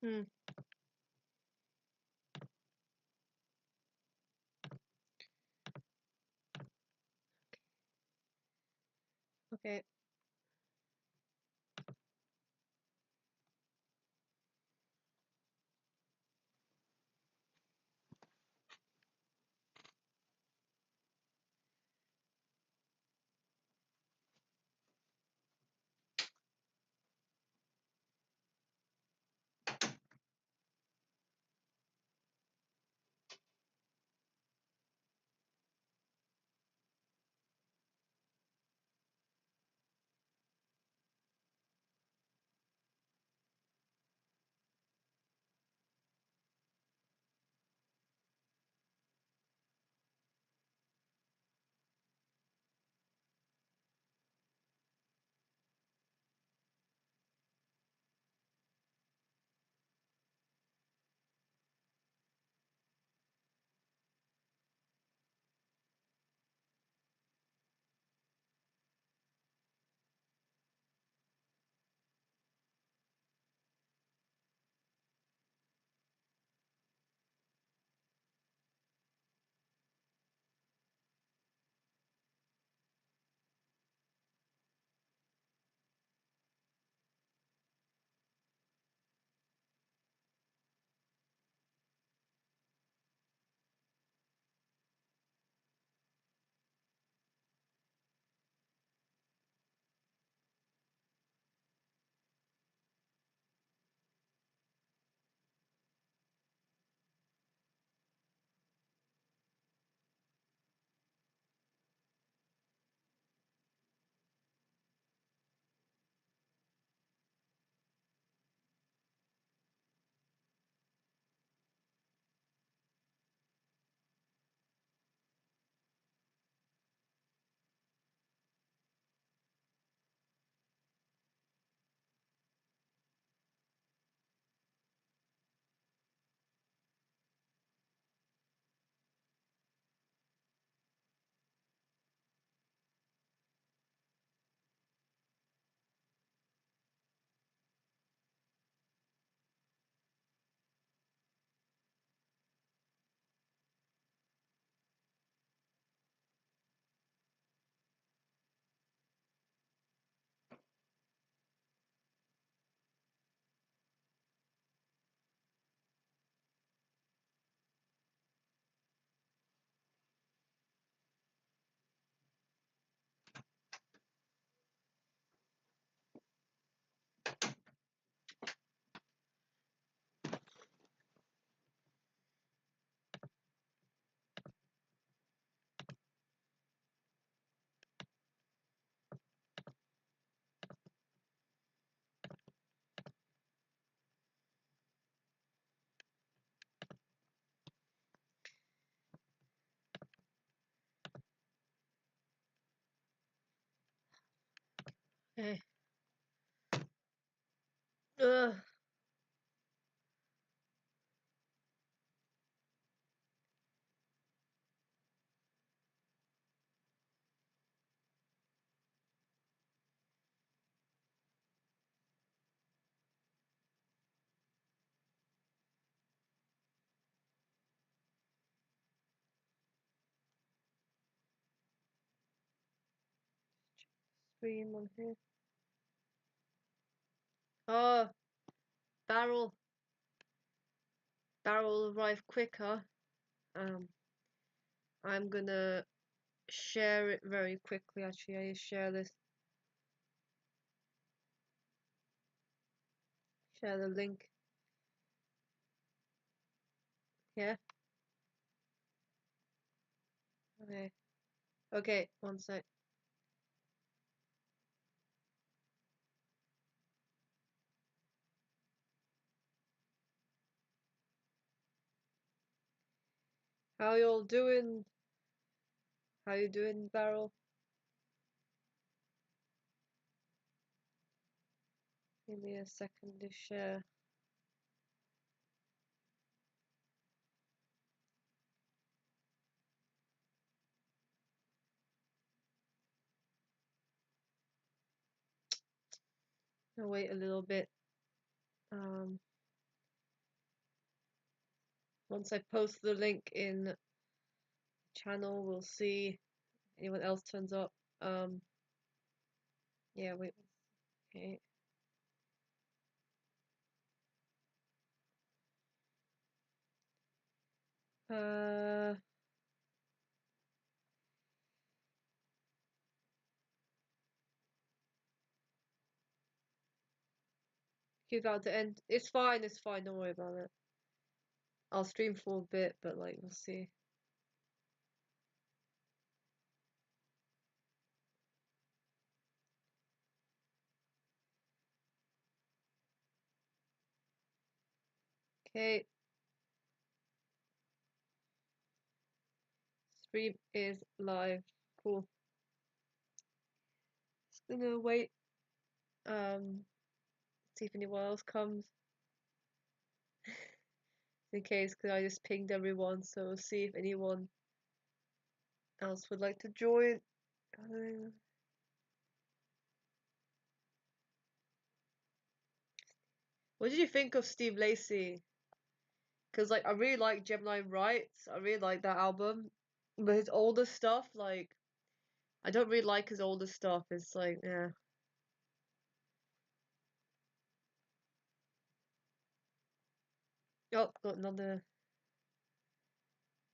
Hmm. Okay. Okay. Ugh. Stream on here. Oh, barrel arrive quicker. I'm gonna share it very quickly. Actually, I share this. Share the link. Yeah. Okay. Okay. One sec. How y'all doing? How you doing, Barrel? Give me a second to share. I'll wait a little bit. Once I post the link in the channel, we'll see if anyone else turns up. Yeah, wait. Okay. Keep out to end. It's fine, don't worry about it. I'll stream for a bit, but like, we'll see. Okay. Stream is live. Cool. Just gonna wait. See if anyone else comes. In case, because I just pinged everyone, so we'll see if anyone else would like to join. What did you think of Steve Lacy? Because like I really like Gemini Rights. I really like that album, but his older stuff, like I don't really like his older stuff. It's like yeah. Oh, got another.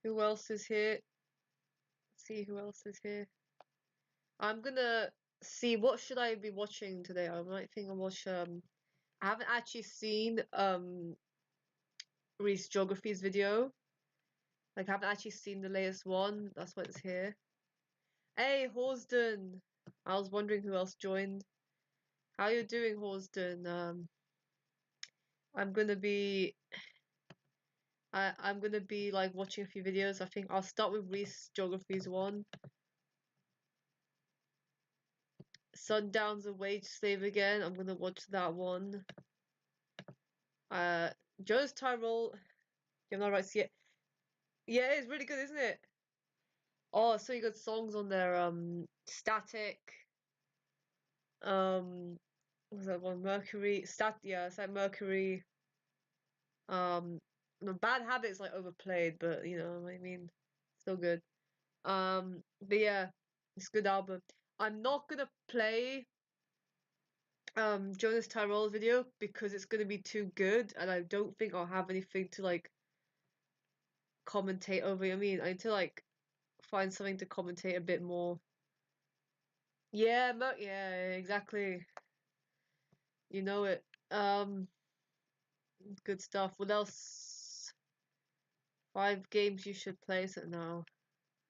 Who else is here? Let's see who else is here. I'm gonna see what should I be watching today. I might think I'll watch. I haven't actually seen Reese Geography's video. Like, I haven't actually seen the latest one. That's why it's here. Hey, Horsden! I was wondering who else joined. How you doing, Horsden? I'm gonna be... I'm gonna be, like, watching a few videos. I think I'll start with Reese Geography's one. Sundown's a Wage Slave Again. I'm gonna watch that one. Joe's Tyrol... You're not right, see it. Yeah, it's really good, isn't it? Oh, so you got songs on there. Static. What was that one? Mercury. Yeah, it's like Mercury. The Bad Habits like overplayed, but you know what I mean. Still good. But yeah, it's a good album. I'm not gonna play Jonas Tyrell's video because it's gonna be too good, and I don't think I'll have anything to like commentate over. I mean, I need to like find something to commentate a bit more. Yeah, yeah, exactly. You know it. Good stuff. What else? 5 games you should play. So now,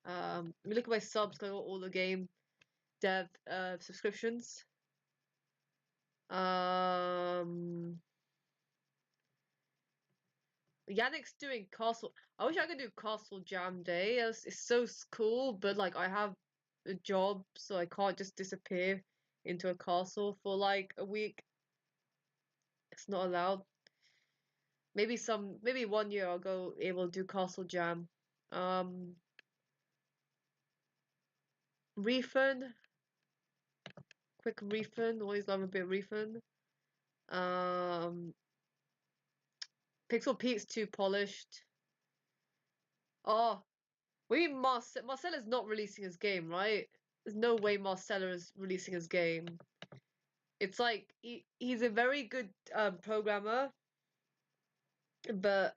let me look at my subs. 'Cause I got all the game dev subscriptions. Yannick's doing Castle. I wish I could do Castle Jam Day. It's so cool, but like I have a job, so I can't just disappear into a castle for like a week. It's not allowed. Maybe one year I'll go able to do Castle Jam. Refund. Quick refund. Always love a bit of refund. Pixel Pete's too polished. Oh, we Marcella's not releasing his game, right? There's no way Marcella is releasing his game. It's like he's a very good programmer, but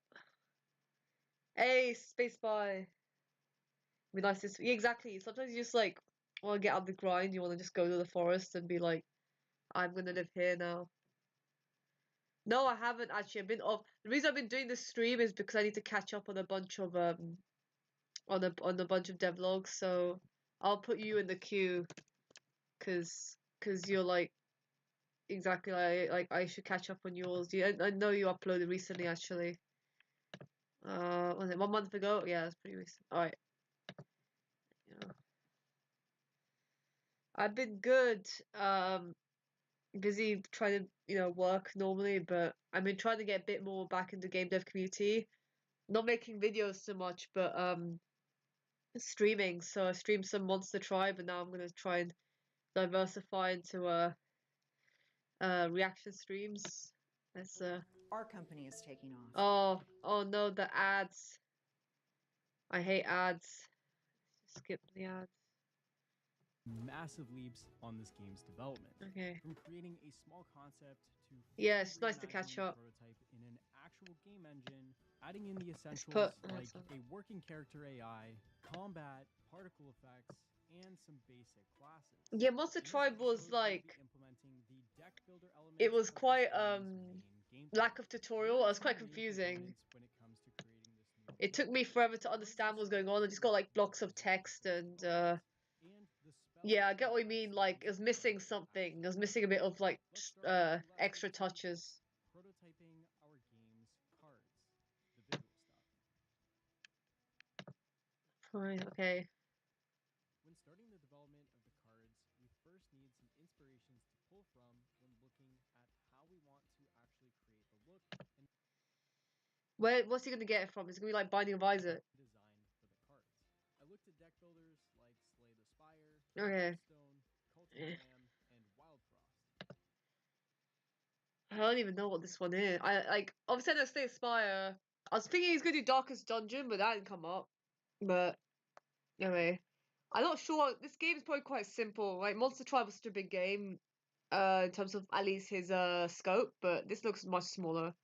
hey, Space Spy. Be nice to yeah, exactly. Sometimes you just like want to get out of the grind. You want to just go to the forest and be like, I'm gonna live here now. No, I haven't actually. I've been off. The reason I've been doing this stream is because I need to catch up on a bunch of on a bunch of devlogs. So I'll put you in the queue because you're like exactly like I should catch up on yours. I know you uploaded recently actually. Was it 1 month ago? Yeah, that's pretty recent. All right. Yeah. I've been good. Busy trying to work normally, but I've been trying to get a bit more back into game dev community. Not making videos so much, but streaming. So I streamed some Monster Tribe, and now I'm gonna try and diversify into reaction streams. That's our company is taking off. Oh no, the ads. I hate ads. Skip the ads. Massive leaps on this game's development. Okay. From creating a small concept to Yeah, it's nice to reimagining catch the up. prototype in an actual game engine, adding in the essentials put- like so- a working character AI, combat, particle effects, and some basic classes. Yeah, Monster In this Tribe was episode, we'll be like implementing the deck builder it elements was of this quite game's main gameplay. lack of tutorial. What It are was some quite main confusing. components when it comes to creating this new It took game? me forever to Once you understand what was going select on. I just got your like blocks of deck text builder and components and the spells yeah, I get and what you effects mean. Like it used was in missing order to something. access It was them. missing a bit of like Let's start with the less extra interesting touches. part, prototyping our game's cards, the visual stuff. Fine, okay. When starting the development of the cards, we first need some inspirations to pull from when looking at how we want to actually create the look and What's he gonna get it from? It's gonna be like Binding of Isaac. design for the cards. I looked at deck builders like Slay the Spire, Okay. Stone, Cult of Lamb, and Wild Frost. I don't even know what this one is. I like obviously I know Slay Spire. I was thinking he's gonna do Darkest Dungeon, but that didn't come up. But anyway, I'm not sure. This game is probably quite simple. Like Monster Tribe was such a big game, in terms of at least his scope, but this looks much smaller.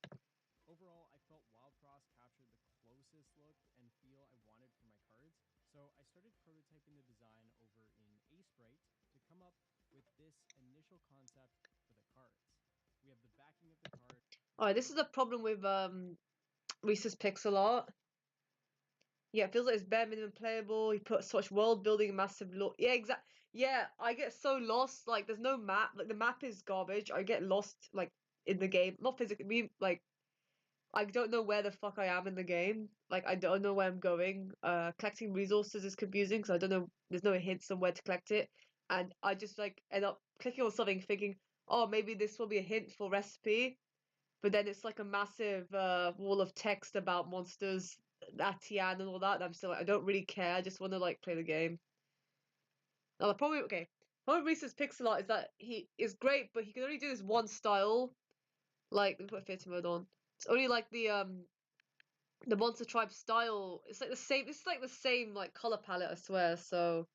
Overall, I felt Wild Frost captured the closest look and feel I wanted for my cards, so I started prototyping the design over in Sprite to come up with this initial concept for the cards. We have the backing of the card. Alright, this is the problem with Reese's Pixel Art. Yeah, it feels like it's bare minimum playable. He put so much world building, massive look. Yeah, exact. Yeah, I get so lost. Like, there's no map. Like, the map is garbage. I get lost like in the game. Not physically. Like, I don't know where the fuck I am in the game. Like, I don't know where I'm going. Collecting resources is confusing because I don't know. There's no hint somewhere to collect it, and I just like end up clicking on something, thinking, oh, maybe this will be a hint for recipe. But then it's like a massive wall of text about monsters, Atian and all that. And I'm still like, I don't really care. I just want to like play the game. Now the problem, okay, problem with Reese's pixel art is that he is great, but he can only do this one style. Like, let me put theater mode on. It's only like the Monster Tribe style. It's like the same. It's like the same like color palette, I swear. So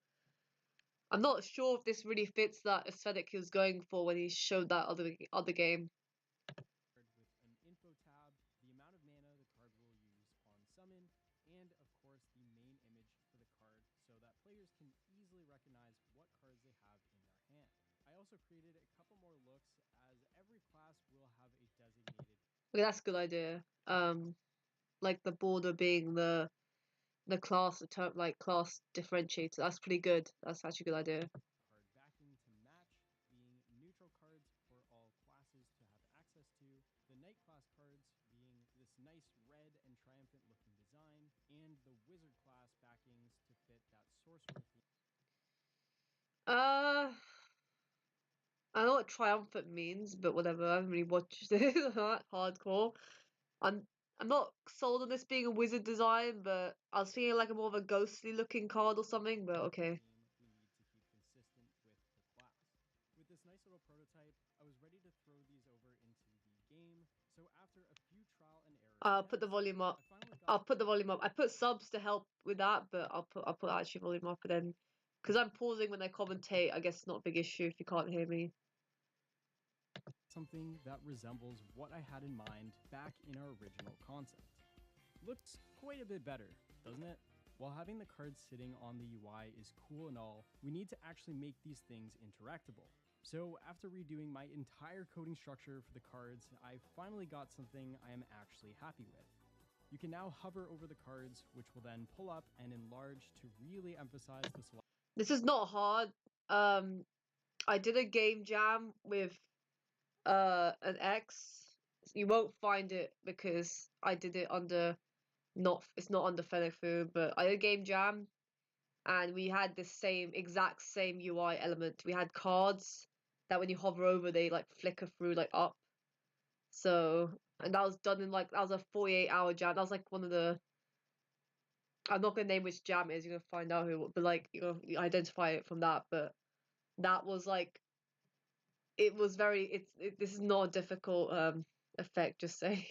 I'm not sure if this really fits that aesthetic he was going for when he showed that other game. With an info tab, the amount of mana the card will use on summon, and of course the main image for the card so that players can easily recognize what cards they have in their hand. I also created a couple more looks as every class will have a designated. Okay, that's a good idea. Like the border being the class, the term like class differentiator. That's pretty good. That's actually a good idea. Card backing to match, being neutral cards for all classes to have access to, the Knight class cards being this nice red and triumphant looking design, and the Wizard class backings to fit that sorcerer theme. I know what triumphant means, but whatever. I haven't really watched it hardcore. I'm I'm not sold on this being a wizard design, but I was feeling like a more of a ghostly looking card or something. But okay. We need to keep consistent with the class. With this nice little prototype, I was ready to throw these over into the game. So after a few trial and error I'll put the volume up. I'll put the volume up. I put subs to help with that, but I'll put actually volume up, and then because I'm pausing when I commentate, I guess it's not a big issue if you can't hear me. Something that resembles what I had in mind back in our original concept. Looks quite a bit better, doesn't it? While having the cards sitting on the UI is cool and all, we need to actually make these things interactable. So after redoing my entire coding structure for the cards, I finally got something I am actually happy with. You can now hover over the cards, which will then pull up and enlarge to really emphasize the selection. This is not hard. I did a game jam with an X. You won't find it because I did it under it's not under Fennefu, but I did a game jam and we had the exact same UI element. We had cards that when you hover over they like flicker through like up. So and that was done in like that was a 48-hour jam. That was like one of the I'm not gonna name which jam it is, you're gonna find out who but like you identify it from that, but that was like it was very this is not a difficult effect, just say.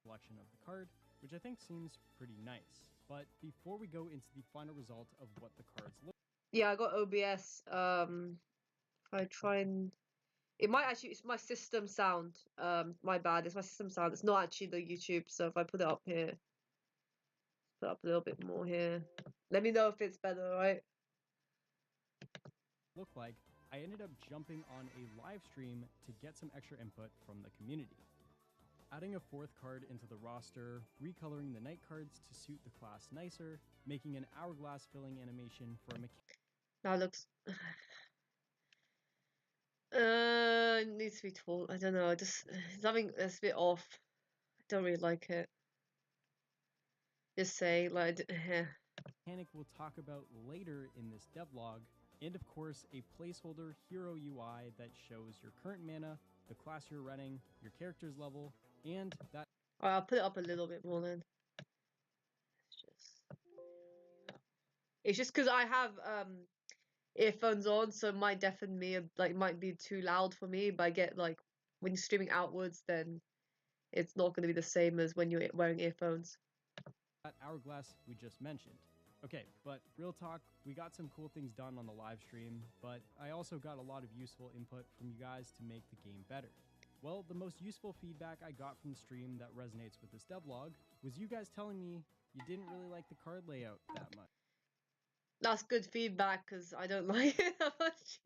Selection of the card, which I think seems pretty nice. But before we go into the final result of what the cards look Yeah, I got OBS. If I try and it might actually, it's my system sound. My bad, it's my system sound. It's not actually the YouTube. So if I put it up here, put up a little bit more here. Let me know if it's better, right? like, I ended up jumping on a live stream to get some extra input from the community. Adding a fourth card into the roster, recoloring the night cards to suit the class nicer, making an hourglass filling animation for a mechanic. That looks. It needs to be told. I don't know. Just something that's a bit off. I don't really like it. Just say like. Mechanic we'll talk about later in this devlog, and of course a placeholder hero UI that shows your current mana, the class you're running, your character's level, and that. Alright, I'll put it up a little bit more then. It's just because I have earphones on, so it might deafen me, like might be too loud for me. But I get like when you're streaming outwards, then it's not going to be the same as when you're wearing earphones. That hourglass we just mentioned. Okay, but real talk, we got some cool things done on the live stream, but I also got a lot of useful input from you guys to make the game better. Well, the most useful feedback I got from the stream that resonates with this devlog was you guys telling me you didn't really like the card layout that much. That's good feedback because I don't like it that much.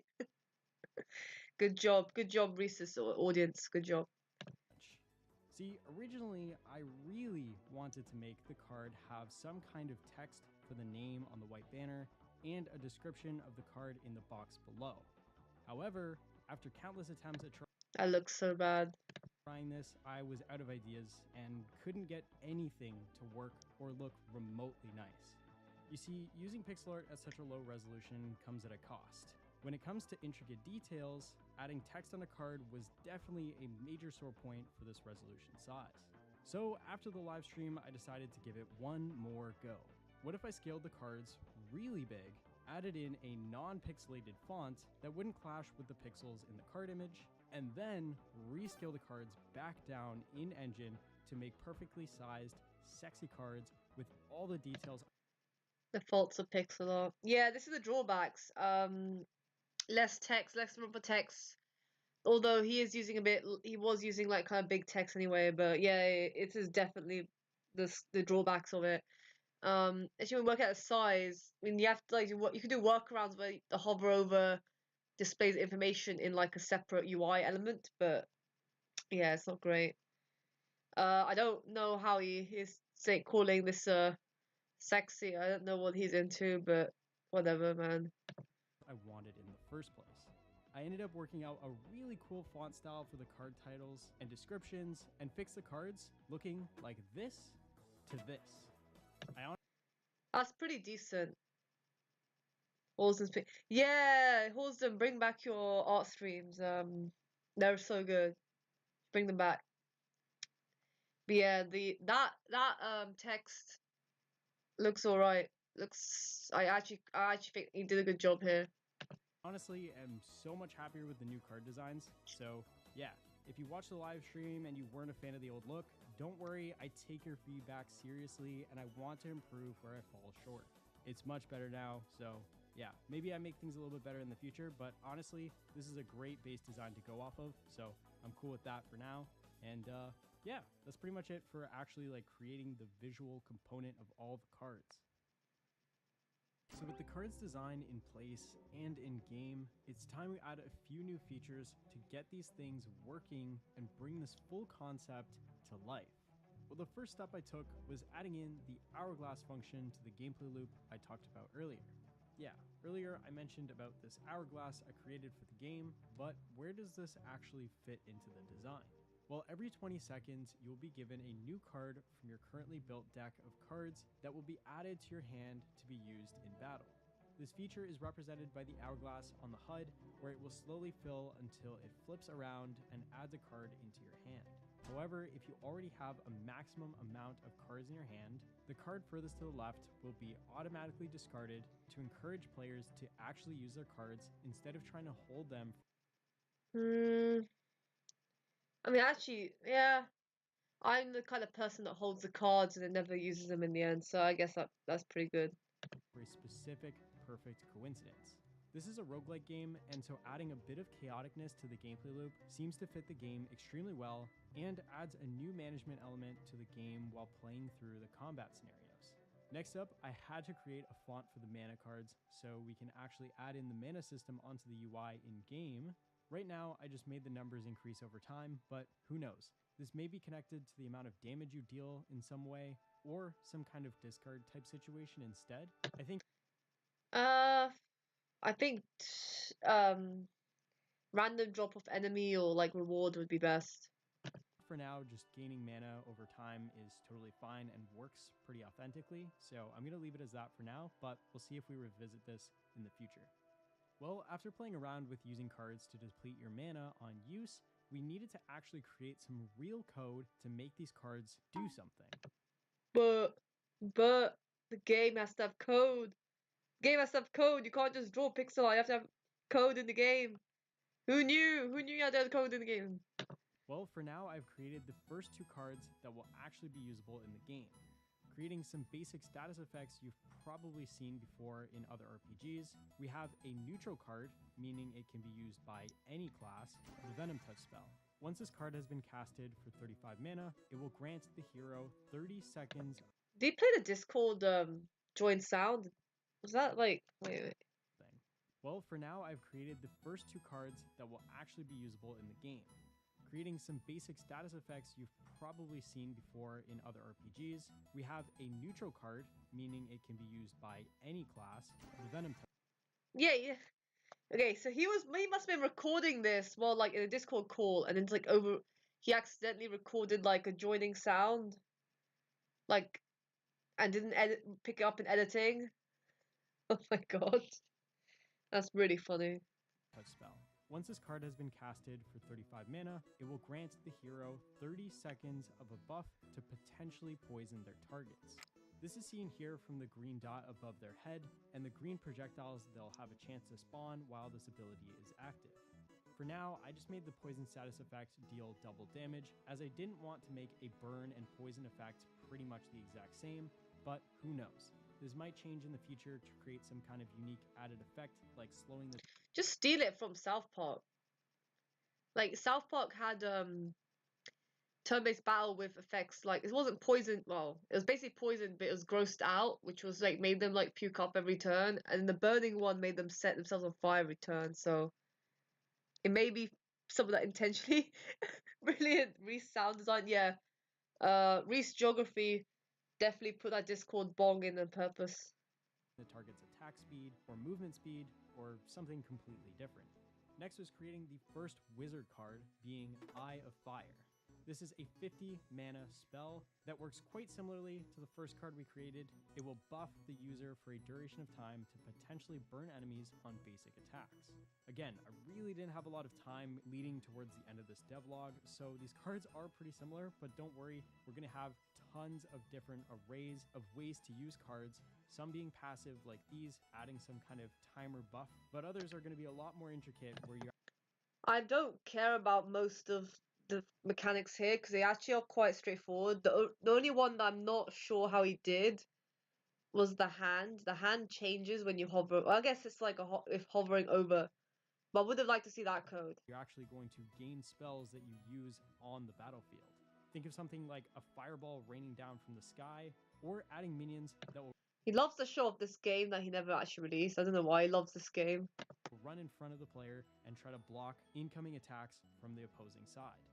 Good job, Reese's audience, good job. See, originally I really wanted to make the card have some kind of text for the name on the white banner and a description of the card in the box below. However, after countless attempts at that looks so bad. Trying this, I was out of ideas and couldn't get anything to work or look remotely nice. You see, using pixel art at such a low resolution comes at a cost. When it comes to intricate details, adding text on a card was definitely a major sore point for this resolution size. So after the live stream, I decided to give it one more go. What if I scaled the cards really big, added in a non-pixelated font that wouldn't clash with the pixels in the card image, and then rescale the cards back down in engine to make perfectly sized, sexy cards with all the details. The faults of pixel art. Yeah, this is the drawbacks. Less text, less room for text. Although he was using like kind of big text anyway. But yeah, it is definitely the drawbacks of it. Actually, when we work out the size, I mean, you have to like you can do workarounds where the hover over displays information in like a separate UI element, but yeah, it's not great. I don't know how he is calling this sexy. I don't know what he's into, but whatever, man. I wanted in the first place. I ended up working out a really cool font style for the card titles and descriptions and fixed the cards looking like this to this. That's pretty decent. Halsden's yeah, Halsden, bring back your art streams. They're so good. Bring them back. But yeah, that text looks alright. I actually think he did a good job here. Honestly, I'm so much happier with the new card designs. So yeah, if you watched the live stream and you weren't a fan of the old look, don't worry, I take your feedback seriously and I want to improve where I fall short. It's much better now, so yeah, maybe I make things a little bit better in the future, but honestly, this is a great base design to go off of, so I'm cool with that for now. And yeah, that's pretty much it for actually like creating the visual component of all the cards. So with the cards design in place and in game, it's time we add a few new features to get these things working and bring this full concept to life. Well, the first step I took was adding in the hourglass function to the gameplay loop I talked about earlier. Yeah, earlier I mentioned about this hourglass I created for the game, but where does this actually fit into the design? Well, every 20 seconds, you'll be given a new card from your currently built deck of cards that will be added to your hand to be used in battle. This feature is represented by the hourglass on the HUD, where it will slowly fill until it flips around and adds a card into your hand. However, if you already have a maximum amount of cards in your hand, the card furthest to the left will be automatically discarded to encourage players to actually use their cards instead of trying to hold them. I mean, actually, yeah, I'm the kind of person that holds the cards and then never uses them in the end, so I guess that's pretty good. For a specific, perfect coincidence. This is a roguelike game, and so adding a bit of chaoticness to the gameplay loop seems to fit the game extremely well and adds a new management element to the game while playing through the combat scenarios. Next up, I had to create a font for the mana cards so we can actually add in the mana system onto the UI in-game. Right now, I just made the numbers increase over time, but who knows? This may be connected to the amount of damage you deal in some way, or some kind of discard type situation instead. Uh, I think random drop of enemy or like reward would be best. For now, just gaining mana over time is totally fine and works pretty authentically, so I'm going to leave it as that for now, but we'll see if we revisit this in the future. Well, after playing around with using cards to deplete your mana on use, we needed to actually create some real code to make these cards do something. But the game has to have code. The game has to have code. You can't just draw pixel art. You have to have code in the game. Who knew? Who knew you had to have code in the game? Well, for now, I've created the first two cards that will actually be usable in the game, creating some basic status effects you've probably seen before in other RPGs. We have a neutral card, meaning it can be used by any class, the Venom Touch spell. Once this card has been casted for 35 mana, it will grant the hero 30 seconds. Do you play the Discord join sound? Was that like wait? Thing. Well, for now, I've created the first two cards that will actually be usable in the game, creating some basic status effects you've probably seen before in other RPGs. We have a neutral card, meaning it can be used by any class, the Venom Touch. Yeah. Okay, so he must have been recording this while like in a Discord call, and it's like he accidentally recorded like a joining sound, like, and didn't pick it up in editing. Oh my god, that's really funny. Touch spell. Once this card has been casted for 35 mana, it will grant the hero 30 seconds of a buff to potentially poison their targets. This is seen here from the green dot above their head, and the green projectiles they'll have a chance to spawn while this ability is active. For now, I just made the poison status effect deal double damage, as I didn't want to make a burn and poison effect pretty much the exact same, but who knows? This might change in the future to create some kind of unique added effect, like slowing the... Just steal it from South Park. Like South Park had turn-based battle with effects like it wasn't poison. Well, it was basically poison, but it was grossed out, which was like made them like puke up every turn, and the burning one made them set themselves on fire every turn. So it may be some of that intentionally. Brilliant, Reese sound design. Yeah, Reese geography definitely put that Discord bong in on purpose. The target's attack speed, or movement speed, or something completely different. Next was creating the first wizard card, being Eye of Fire. This is a 50 mana spell that works quite similarly to the first card we created. It will buff the user for a duration of time to potentially burn enemies on basic attacks. Again, I really didn't have a lot of time leading towards the end of this devlog, so these cards are pretty similar, but don't worry, we're going to have tons of different arrays of ways to use cards, some being passive like these, adding some kind of timer buff, but others are going to be a lot more intricate where you... I don't care about most of the mechanics here because they actually are quite straightforward. The only one that I'm not sure how he did was the hand. The hand changes when you hover. Well, I guess it's like if hovering over. But I would have liked to see that code. You're actually going to gain spells that you use on the battlefield. Think of something like a fireball raining down from the sky, or adding minions that will... He loves to show off this game that he never actually released. I don't know why he loves this game. Run in front of the player and try to block incoming attacks from the opposing side.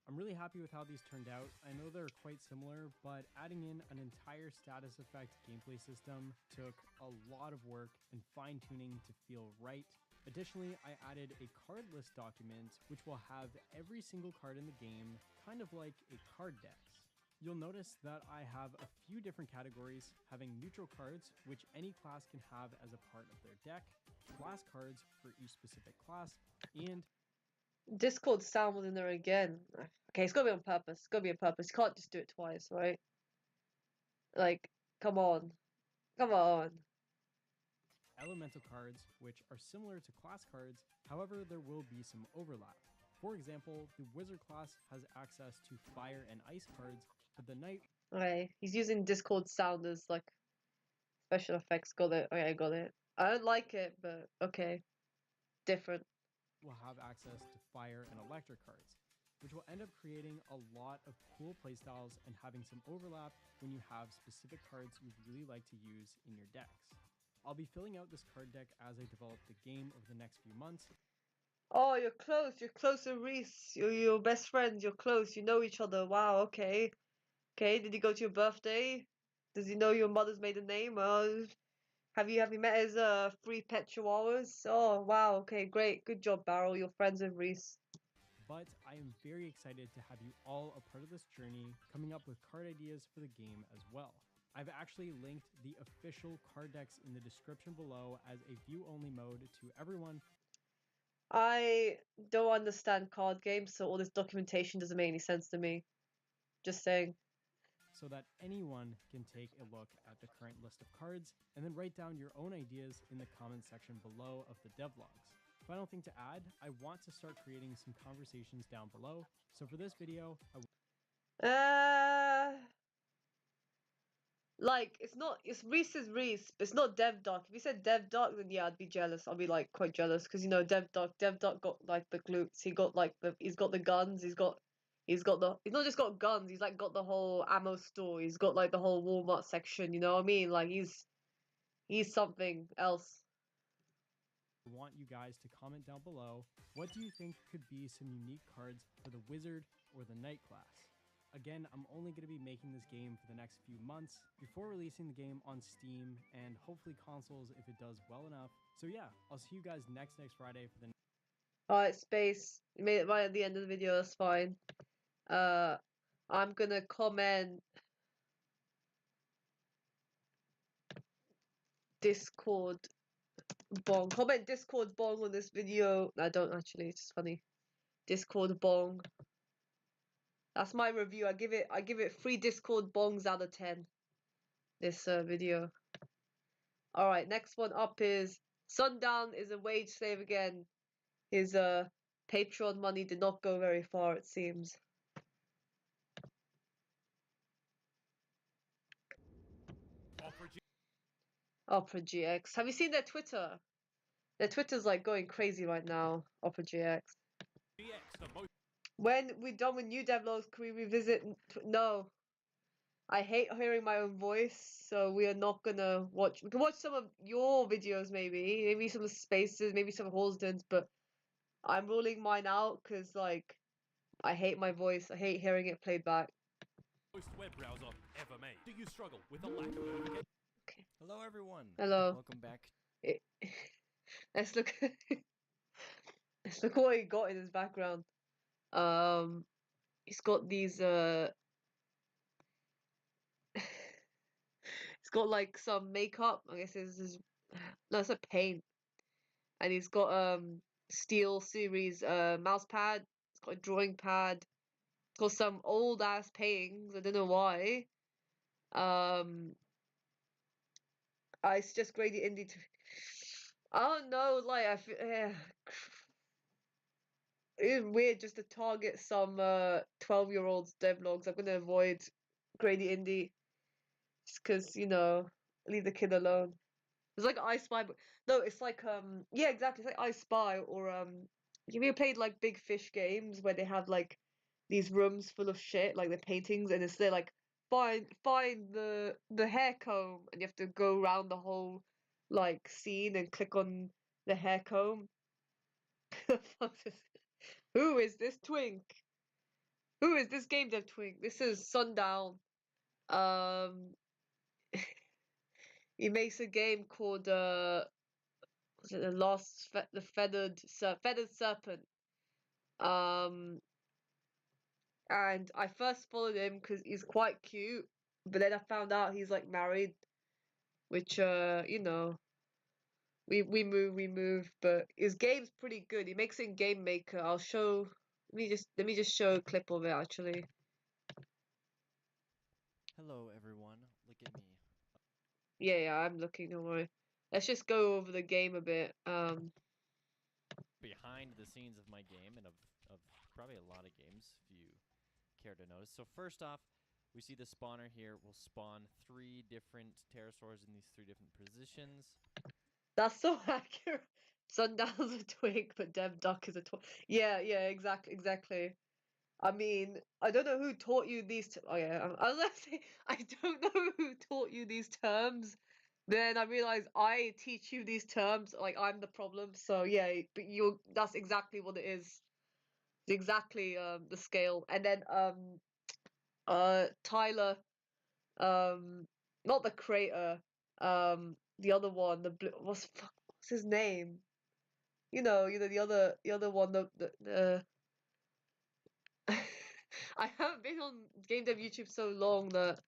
I'm really happy with how these turned out. I know they're quite similar, but adding in an entire status effect gameplay system took a lot of work and fine-tuning to feel right. Additionally, I added a card list document, which will have every single card in the game, kind of like a card deck. You'll notice that I have a few different categories, having neutral cards, which any class can have as a part of their deck, class cards for each specific class, and... Discord sound was in there again. Okay, it's gotta be on purpose. It's gotta be on purpose. You can't just do it twice, right? Like, come on. Come on. Elemental cards, which are similar to class cards, however, there will be some overlap. For example, the wizard class has access to fire and ice cards, but the knight Okay, he's using Discord sound as like special effects. Got it. Okay, I got it. I don't like it, but okay. Different. will have access to fire and electric cards, which will end up creating a lot of cool playstyles and having some overlap when you have specific cards you really like to use in your decks. I'll be filling out this card deck as I develop the game over the next few months. Oh, you're close. You're close to Reese. You're best friends. You're close. You know each other. Wow. Okay. Okay. Did he go to your birthday? Does he know your mother's maiden name? Have you met his three pet chihuahuas? Oh wow. Okay. Great. Good job, Barrel. You're friends with Reese. But I am very excited to have you all a part of this journey, coming up with card ideas for the game as well. I've actually linked the official card decks in the description below as a view-only mode to everyone. I don't understand card games, so all this documentation doesn't make any sense to me. Just saying. So that anyone can take a look at the current list of cards and then write down your own ideas in the comment section below of the devlogs. Final thing to add, I want to start creating some conversations down below. So for this video, Like it's Reese's Reese, but it's not DevDoc. If you said DevDoc, then yeah, I'd be jealous. I'll be like quite jealous because you know DevDoc got like the glutes. He's got the guns. He's not just got guns. He's like got the whole ammo store. He's got like the whole Walmart section. You know what I mean? Like he's something else. want you guys to comment down below, what do you think could be some unique cards for the wizard or the knight class? Again, I'm only going to be making this game for the next few months before releasing the game on Steam and hopefully consoles if it does well enough. So yeah, I'll see you guys next Friday for the Alright, Space. You made it right at the end of the video. That's fine. I'm gonna comment Discord bong. Comment Discord bong on this video. I don't actually. It's just funny. Discord bong. That's my review. I give it 3 Discord bongs out of 10. This video. All right, next one up is Sundown is a wage slave again. His Patreon money did not go very far, it seems. Opera GX. Have you seen their Twitter? Their Twitter's like going crazy right now. Opera GX. When we're done with new devlogs, can we revisit? No. I hate hearing my own voice, so we are not gonna watch. We can watch some of your videos, maybe some of Spaces, maybe some of Halsden's, but I'm ruling mine out because, like, I hate my voice. I hate hearing it played back. Most web browser ever made. Do you struggle with a lack of notification? Okay. Hello, everyone. Hello. Welcome back. Let's look. Let's look what he got in his background. He's got these. He's got like some makeup. I guess this is no, it's a paint, and he's got Steel Series mouse pad. It's got a drawing pad. It's got some old ass paintings. I don't know why. I suggest Grady Indie to. I don't know. Like I feel. It's weird just to target some 12-year-olds devlogs. I'm gonna avoid Grady Indie just because you know, leave the kid alone. It's like I Spy, but no, it's like yeah, exactly. It's like I Spy or have you ever played like Big Fish games where they have like these rooms full of shit, like the paintings, and it's they're like find the hair comb, and you have to go around the whole like scene and click on the hair comb. Who is this twink? Who is this game dev twink? This is Sundown. Um, he makes a game called was it the feathered serpent. Um, and I first followed him because he's quite cute, but then I found out he's like married, which you know, we move, but his game's pretty good. He makes it in Game Maker. I'll show. Let me just show a clip of it actually. Hello, everyone. Look at me. Yeah, I'm looking. Don't worry. Let's just go over the game a bit. Behind the scenes of my game and of of probably a lot of games, if you care to notice. So first off, we see the spawner here will spawn 3 different pterosaurs in these 3 different positions. That's so accurate. Sundown's a twig, but Dev Duck is a twig. Yeah, exactly. I mean, I don't know who taught you these. Oh yeah, I was gonna say I don't know who taught you these terms. Then I realized I teach you these terms, like I'm the problem. So yeah, but that's exactly what it is. It's exactly the scale. And then Tyler, not the creator, the other one, the blue, what's his name? The other one, the I haven't been on Game Dev YouTube so long that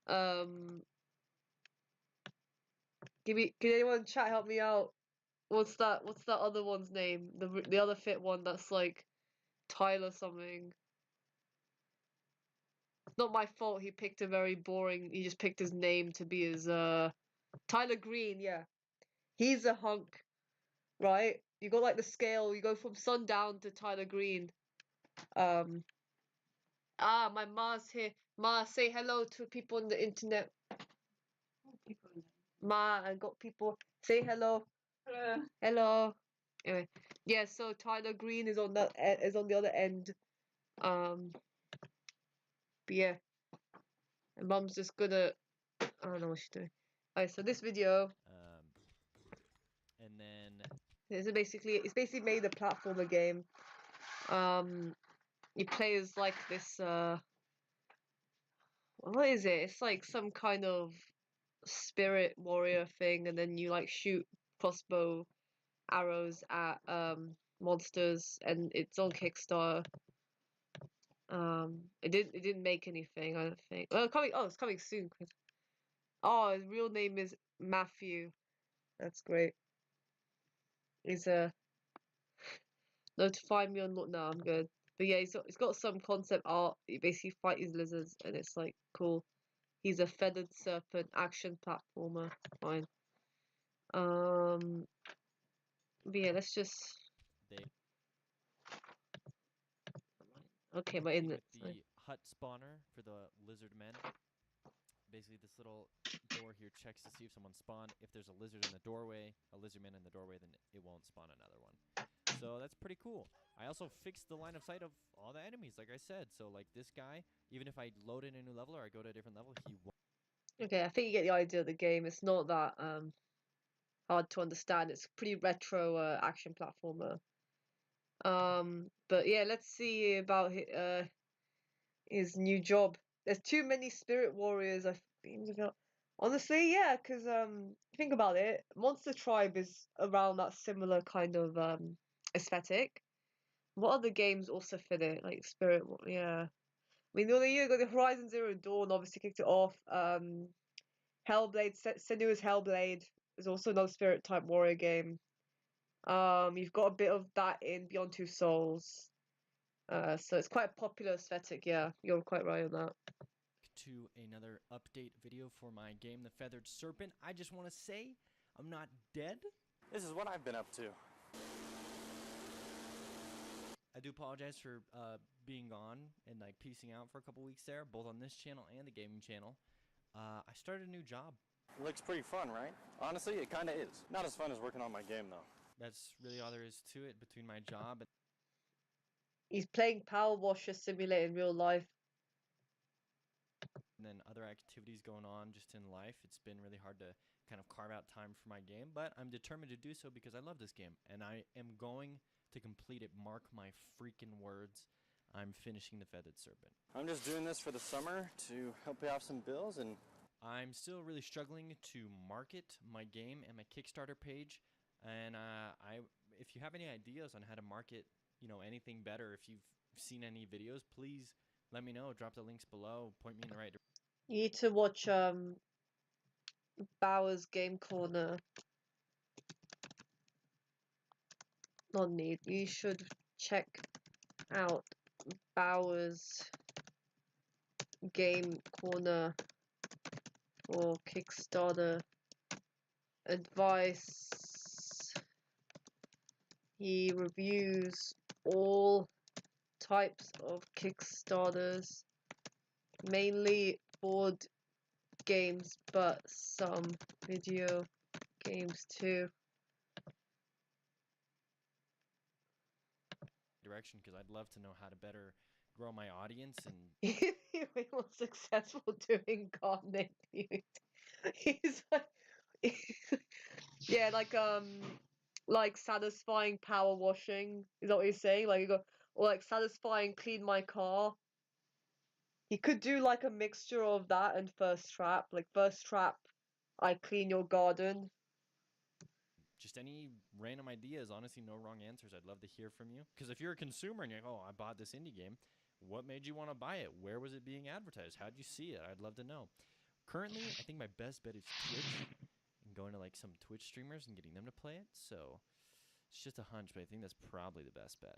um can anyone in chat help me out? What's that other one's name? The other fit one that's like Tyler something. It's not my fault he picked a very boring, he just picked his name to be his Tyler Green, yeah. He's a hunk, right? You got like the scale, you go from Sundown to Tyler Green. My Ma's here. Ma, say hello to people on the internet. Ma, I got people. Say hello. Hello. Hello. Anyway, yeah. So Tyler Green is on the other end. But yeah, and Mum's just gonna. I don't know what she's doing. Alright, so this video And then it's basically made a platformer game. You play as like this. What is it? It's like some kind of spirit warrior thing, and then you like shoot crossbow arrows at monsters, and it's on Kickstarter. It didn't make anything, I don't think. Well, it's coming soon. Oh, his real name is Matthew. That's great. He's notify me on no, I'm good. But yeah, he's got some concept art. You basically fight these lizards, and it's like cool. He's a feathered serpent action platformer. Fine. But yeah, let's just. they Okay, my with internet's the hut spawner for the lizard men. Basically, this little door here checks to see if someone spawned. If there's a lizard in the doorway, a lizard man in the doorway, then it won't spawn another one. So that's pretty cool. I also fixed the line of sight of all the enemies, like I said. So like this guy, even if I load in a new level or I go to a different level, he won't. Okay, I think you get the idea of the game. It's not that hard to understand. It's pretty retro action platformer. But yeah, let's see about his new job. There's too many spirit warriors. I think about. Honestly, yeah, because think about it. Monster Tribe is around that similar kind of aesthetic. What other games also fit it? Like Spirit, yeah. I mean, the other year got the Horizon Zero Dawn obviously kicked it off. Hellblade, Senua's Hellblade is also another spirit type warrior game. You've got a bit of that in Beyond Two Souls. So it's quite a popular aesthetic, yeah. You're quite right on that. To another update video for my game, The Feathered Serpent. I just want to say I'm not dead. This is what I've been up to. I do apologize for being gone and like piecing out for a couple weeks there, both on this channel and the gaming channel. I started a new job. Looks pretty fun, right? Honestly, it kind of is. Not as fun as working on my game, though. That's really all there is to it between my job and He's playing Power Washer Simulator in real life. then other activities going on just in life. It's been really hard to kind of carve out time for my game, but I'm determined to do so because I love this game and I am going to complete it. Mark my freaking words. I'm finishing The Feathered Serpent. I'm just doing this for the summer to help pay off some bills, and I'm still really struggling to market my game and my Kickstarter page. And if you have any ideas on how to market, anything better, if you've seen any videos, please let me know. Drop the links below. Point me in the right direction. You need to watch Bauer's Game Corner. Not need. You should check out Bauer's Game Corner for Kickstarter advice. He reviews all types of Kickstarters, mainly board games, but some video games too. Direction, because I'd love to know how to better grow my audience and He's way more successful doing gardening views. He's yeah, like satisfying power washing. Is that what he's saying? Like you go, or like satisfying clean my car. He could do like a mixture of that and first trap. Like first trap, I clean your garden. just any random ideas. Honestly, no wrong answers. I'd love to hear from you. Because if you're a consumer and you're like, oh, I bought this indie game, what made you want to buy it? Where was it being advertised? How'd you see it? I'd love to know. Currently, I think my best bet is Twitch and going to like some Twitch streamers and getting them to play it. So it's just a hunch, but I think that's probably the best bet.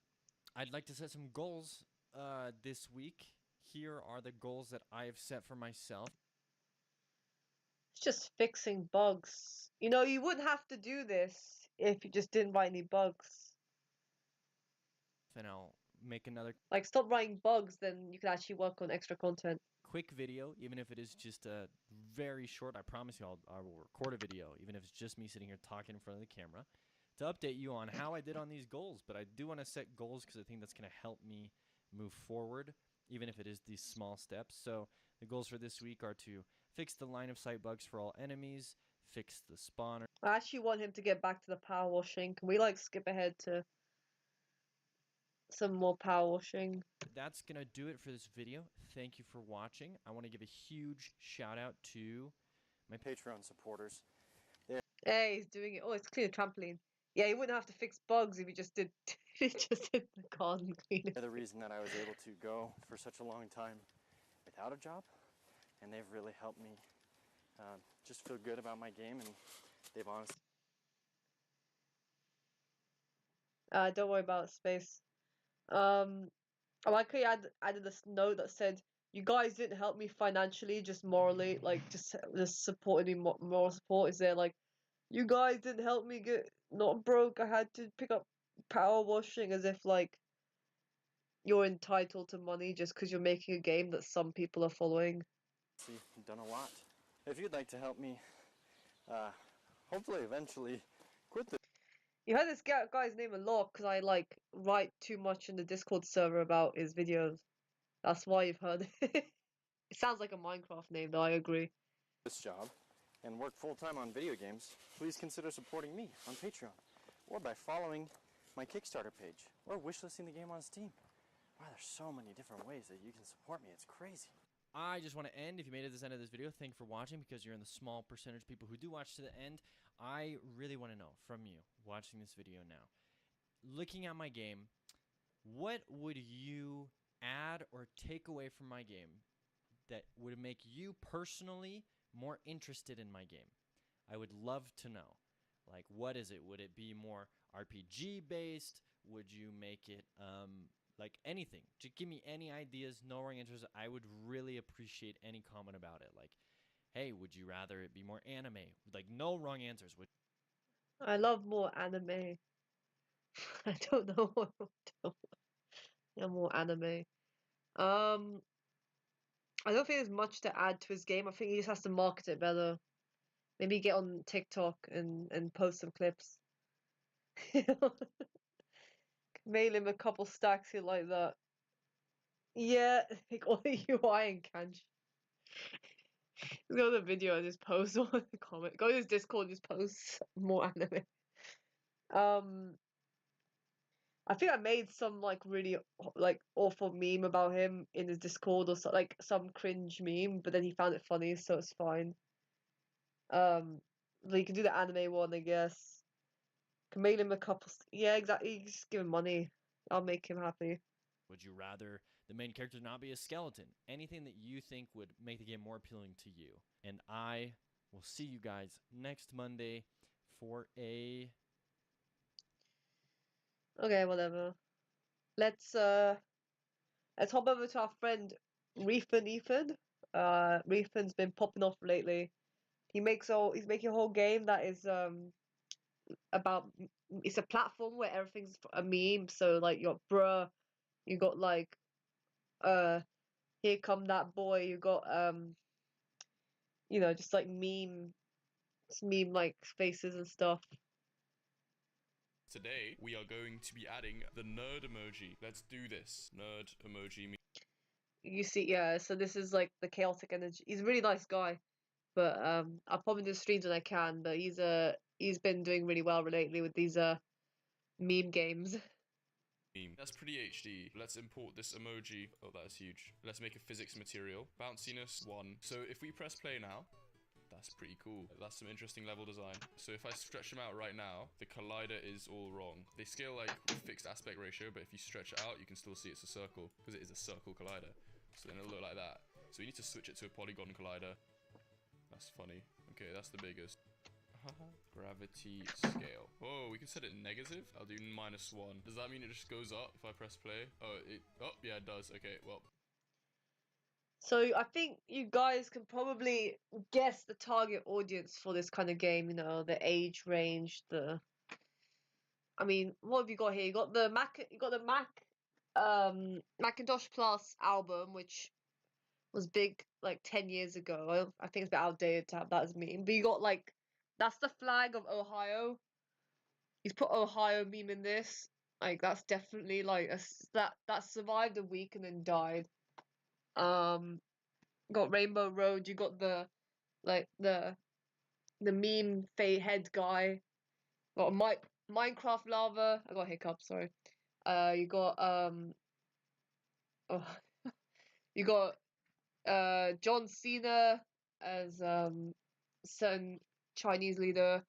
I'd like to set some goals this week. Here are the goals that I've set for myself. It's just fixing bugs. You know, you wouldn't have to do this if you just didn't write any bugs. And I'll make another Like, stop writing bugs, then you can actually work on extra content. quick video, even if it is just a very short. I promise you I will record a video, even if it's just me sitting here talking in front of the camera, to update you on how I did on these goals. But I do want to set goals because I think that's going to help me move forward, even if it is these small steps. So the goals for this week are to fix the line of sight bugs for all enemies, fix the spawner. I actually want him to get back to the power washing. Can we, like, skip ahead to some more power washing? That's going to do it for this video. Thank you for watching. I want to give a huge shout out to my Patreon supporters. Hey, he's doing it. Oh, it's clean a trampoline. Yeah, he wouldn't have to fix bugs if he just did he just did the garden cleaning. They're the reason that I was able to go for such a long time without a job, and they've really helped me just feel good about my game, and they've honestly Don't worry about space. I like how he added this note that said, "You guys didn't help me financially, just morally, like just supporting me, moral support." Is there like, "You guys didn't help me get not broke. I had to pick up power washing," as if like you're entitled to money just because you're making a game that some people are following. done a lot. If you'd like to help me, hopefully eventually quit this You heard this guy's name a lot because I like write too much in the Discord server about his videos. That's why you've heard it. It sounds like a Minecraft name, though. I agree. job and work full-time on video games, please consider supporting me on Patreon or by following my Kickstarter page or wishlisting the game on Steam. Wow, there's so many different ways that you can support me. It's crazy. I just want to end. If you made it to this end of this video, thank you for watching, because you're in the small percentage of people who do watch to the end. I really want to know from you watching this video now, looking at my game, what would you add or take away from my game that would make you personally more interested in my game? I would love to know. Like, what is it? Would it be more RPG based? Would you make it like anything? Just give me any ideas, no wrong answers. I would really appreciate any comment about it. Like, hey, would you rather it be more anime? Like, no wrong answers. I love more anime. I don't know what I do. Yeah, more anime. I don't think there's much to add to his game. I think he just has to market it better. Maybe get on TikTok and post some clips. Mail him a couple stacks here like that. Yeah, like all the UI and kanji. Go to the video and just post on the comment. Go to his Discord and just post more anime. I think I made some like really like awful meme about him in his Discord or so, like some cringe meme, but then he found it funny, so it's fine. But you can do the anime one, I guess. Can mail him a couple. Yeah, exactly. Just give him money. I'll make him happy. Would you rather the main character not be a skeleton? Anything that you think would make the game more appealing to you. And I will see you guys next Monday for a... Okay, whatever. Let's hop over to our friend Ethan. Reefen's been popping off lately. He's making a whole game that is about it's a platform where everything's a meme. So like your bruh, you got like here come that boy. You got you know, just like meme like faces and stuff. Today, we are going to be adding the nerd emoji. Let's do this. Nerd emoji. You see, yeah. So this is like the chaotic energy. He's a really nice guy, but I'll probably do streams when I can. But he's been doing really well lately with these meme games. That's pretty HD. Let's import this emoji. Oh, that is huge. Let's make a physics material. Bounciness 1. So if we press play now, that's pretty cool. That's some interesting level design. So if I stretch them out right now, the collider is all wrong. They scale like with fixed aspect ratio, but if you stretch it out, you can still see it's a circle because it is a circle collider. So then it'll look like that. So we need to switch it to a polygon collider. That's funny. Okay, that's the biggest. Gravity scale. Oh, we can set it negative. I'll do -1. Does that mean it just goes up if I press play? Oh, yeah, it does. Okay, well. So I think you guys can probably guess the target audience for this kind of game. You know, the age range. I mean, what have you got here? You got the Mac. You got the Macintosh Plus album, which was big like 10 years ago. I think it's a bit outdated to have that as meme. But you got like, that's the flag of Ohio. He's put Ohio meme in this. Like that's definitely like that survived a week and then died. Got Rainbow Road. You got the like the meme head guy. Got Minecraft lava. I got hiccups. Sorry. You got oh, you got John Cena as certain Chinese leader.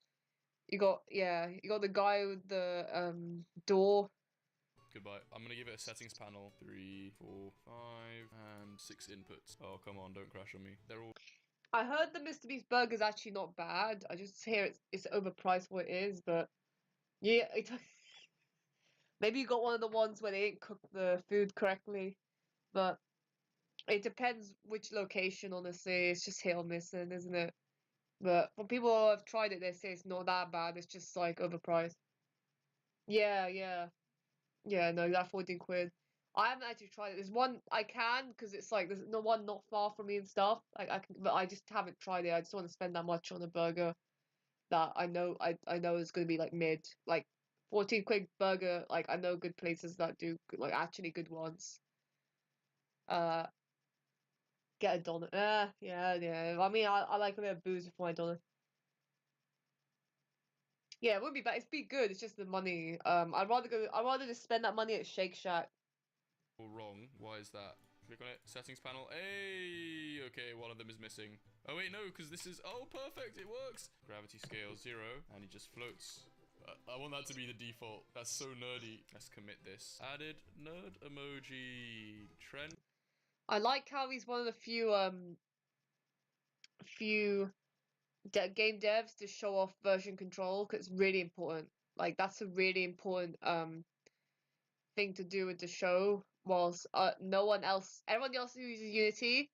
You got the guy with the door. Goodbye. I'm gonna give it a settings panel. 3, 4, 5, and 6 inputs. Oh, come on, don't crash on me. They're all. I heard the Mr. Beast burger is actually not bad. I just hear it's overpriced what it is, but yeah, maybe you got one of the ones where they didn't cook the food correctly, but it depends which location. Honestly, it's just hit or miss, isn't it? But for people who have tried it, they say it's not that bad. It's just like overpriced. Yeah, yeah. Yeah, no, that 14 quid. I haven't actually tried it. There's one I can because it's like there's no one not far from me and stuff. Like I can, but I just haven't tried it. I just want to spend that much on a burger that I know is gonna be like mid. Like 14 quid burger. Like I know good places that do like actually good ones. Uh, get a donut. Yeah. I mean, I like a bit of booze before my donut. Yeah, it would be bad. It's be good. It's just the money. I'd rather just spend that money at Shake Shack. All wrong. Why is that? Click on it. Settings panel. Hey! Okay, one of them is missing. Oh, wait, no, because this is... Oh, perfect! It works! Gravity scale 0, and he just floats. I want that to be the default. That's so nerdy. Let's commit this. Added nerd emoji. Trend. I like how he's one of the few game devs to show off version control because it's really important. Like that's a really important thing to do with the show. Whilst everyone else who uses Unity,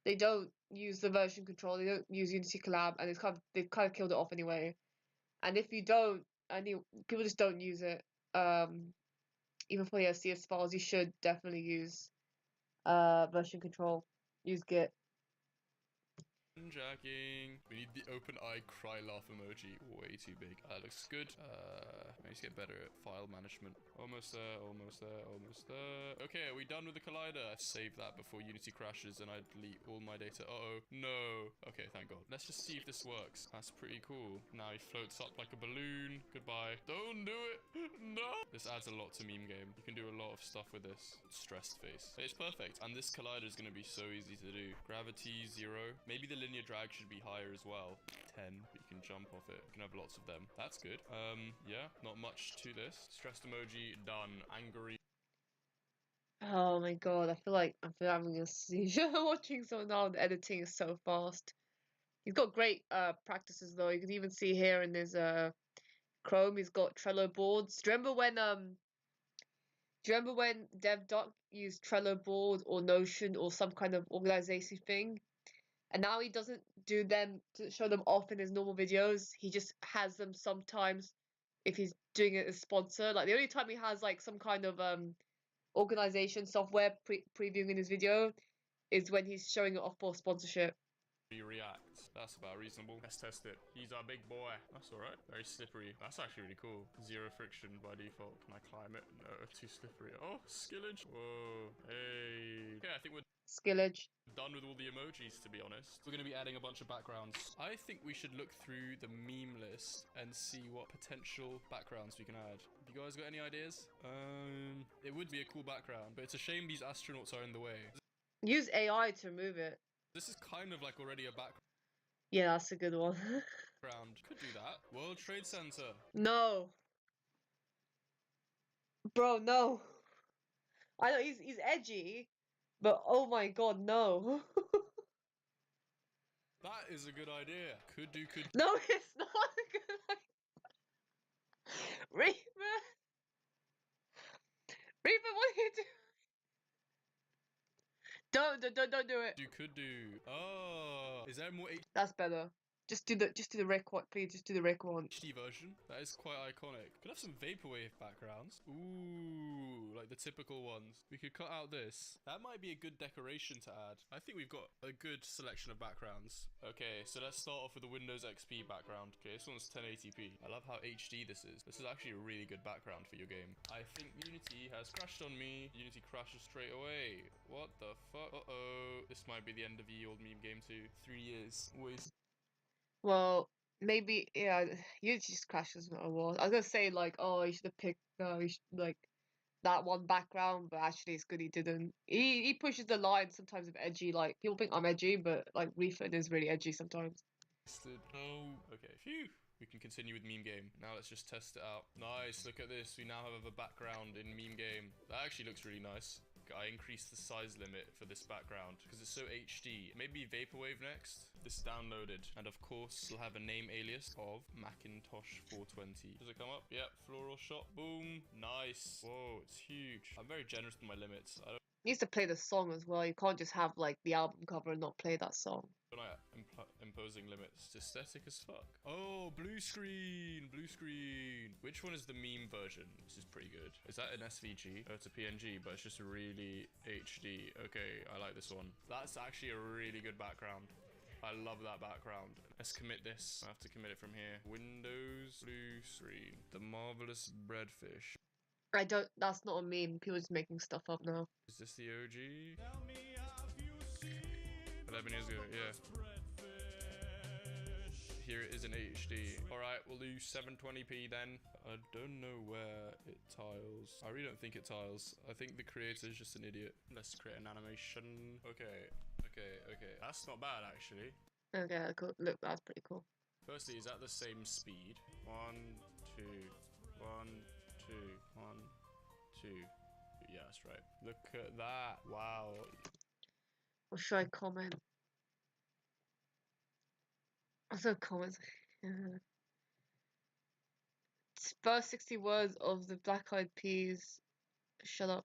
they don't use the version control. They don't use Unity Collab, and they've kind of killed it off anyway. And if you don't, people just don't use it. Even for your CS files, you should definitely use version control. Use Git. Jacking. We need the open eye cry laugh emoji. Way too big. That looks good. I need to get better at file management. Almost there, almost there, almost there. Okay, are we done with the collider? Save that before Unity crashes and I delete all my data. Uh-oh. No. Okay, thank God. Let's just see if this works. That's pretty cool. Now he floats up like a balloon. Goodbye. Don't do it. No. This adds a lot to meme game. You can do a lot of stuff with this. Stressed face. It's perfect. And this collider is going to be so easy to do. Gravity 0. Maybe the linear drag should be higher as well. 10, but you can jump off it. You can have lots of them. That's good. Yeah, not much to this. Stressed emoji, done. Angry. Oh my God, I feel like I'm having a seizure watching so now the editing is so fast. He's got great practices though. You can even see here in his Chrome he's got Trello boards. Do you remember when DevDoc used Trello board or Notion or some kind of organization thing? And now he doesn't do them to show them off in his normal videos. He just has them sometimes if he's doing it as sponsor. Like the only time he has like some kind of organization software previewing in his video is when he's showing it off for sponsorship. React. That's about reasonable. Let's test it. He's our big boy. That's alright. Very slippery. That's actually really cool. Zero friction by default. Can I climb it? No, too slippery. Oh, skillage. Whoa. Hey. Okay, I think we're Skillage. done with all the emojis, to be honest. We're going to be adding a bunch of backgrounds. I think we should look through the meme list and see what potential backgrounds we can add. Have you guys got any ideas? It would be a cool background, but it's a shame these astronauts are in the way. Use AI to remove it. This is kind of like already a background. Yeah, that's a good one. Could do that. World Trade Center. No. Bro, no. I know he's edgy, but oh my god, no. That is a good idea. Could do. No, it's not a good idea. Reaper! Reaper, what are you doing? Don't do it. You could do. Oh, is there more That's better. Just do the rec one, please. Just do the rec one. HD version? That is quite iconic. Could have some vaporwave backgrounds. Ooh, like the typical ones. We could cut out this. That might be a good decoration to add. I think we've got a good selection of backgrounds. Okay, so let's start off with the Windows XP background. Okay, this one's 1080p. I love how HD this is. This is actually a really good background for your game. I think Unity has crashed on me. Unity crashes straight away. What the fuck? Uh-oh. This might be the end of the old meme game too. 3 years. Always. Well, maybe yeah. You just crashes no more. I was gonna say like, oh, you should have picked like that one background, but actually it's good he didn't. He pushes the line sometimes of edgy. Like people think I'm edgy, but like Refin is really edgy sometimes. Oh, okay. Phew. We can continue with meme game. Now let's just test it out. Nice. Look at this. We now have a background in meme game. That actually looks really nice. I increased the size limit for this background because it's so HD. Maybe Vaporwave next. This downloaded. And of course, we'll have a name alias of Macintosh 420. Does it come up? Yep. Floral shot. Boom. Nice. Whoa, it's huge. I'm very generous with my limits. I don't Needs to play the song as well. You can't just have like the album cover and not play that song. like imposing limits. It's aesthetic as fuck. Oh, blue screen. Blue screen. Which one is the meme version? This is pretty good. Is that an SVG? Oh, it's a PNG, but it's just really HD. Okay, I like this one. That's actually a really good background. I love that background. Let's commit this. I have to commit it from here. Windows, blue screen. The marvelous breadfish. I don't. That's not a meme. People just making stuff up now. Is this the OG? 11 years ago, yeah. Here it is in HD. Alright, we'll do 720p then. I don't know where it tiles. I really don't think it tiles. I think the creator is just an idiot. Let's create an animation. Okay. That's not bad, actually. Okay, cool. Look, that's pretty cool. Firstly, is at the same speed. 1, 2, 1, 2, 1, 2. Yeah, that's right. Look at that. Wow. What should I comment? What's the comments? First 60 words of the Black Eyed Peas. Shut up.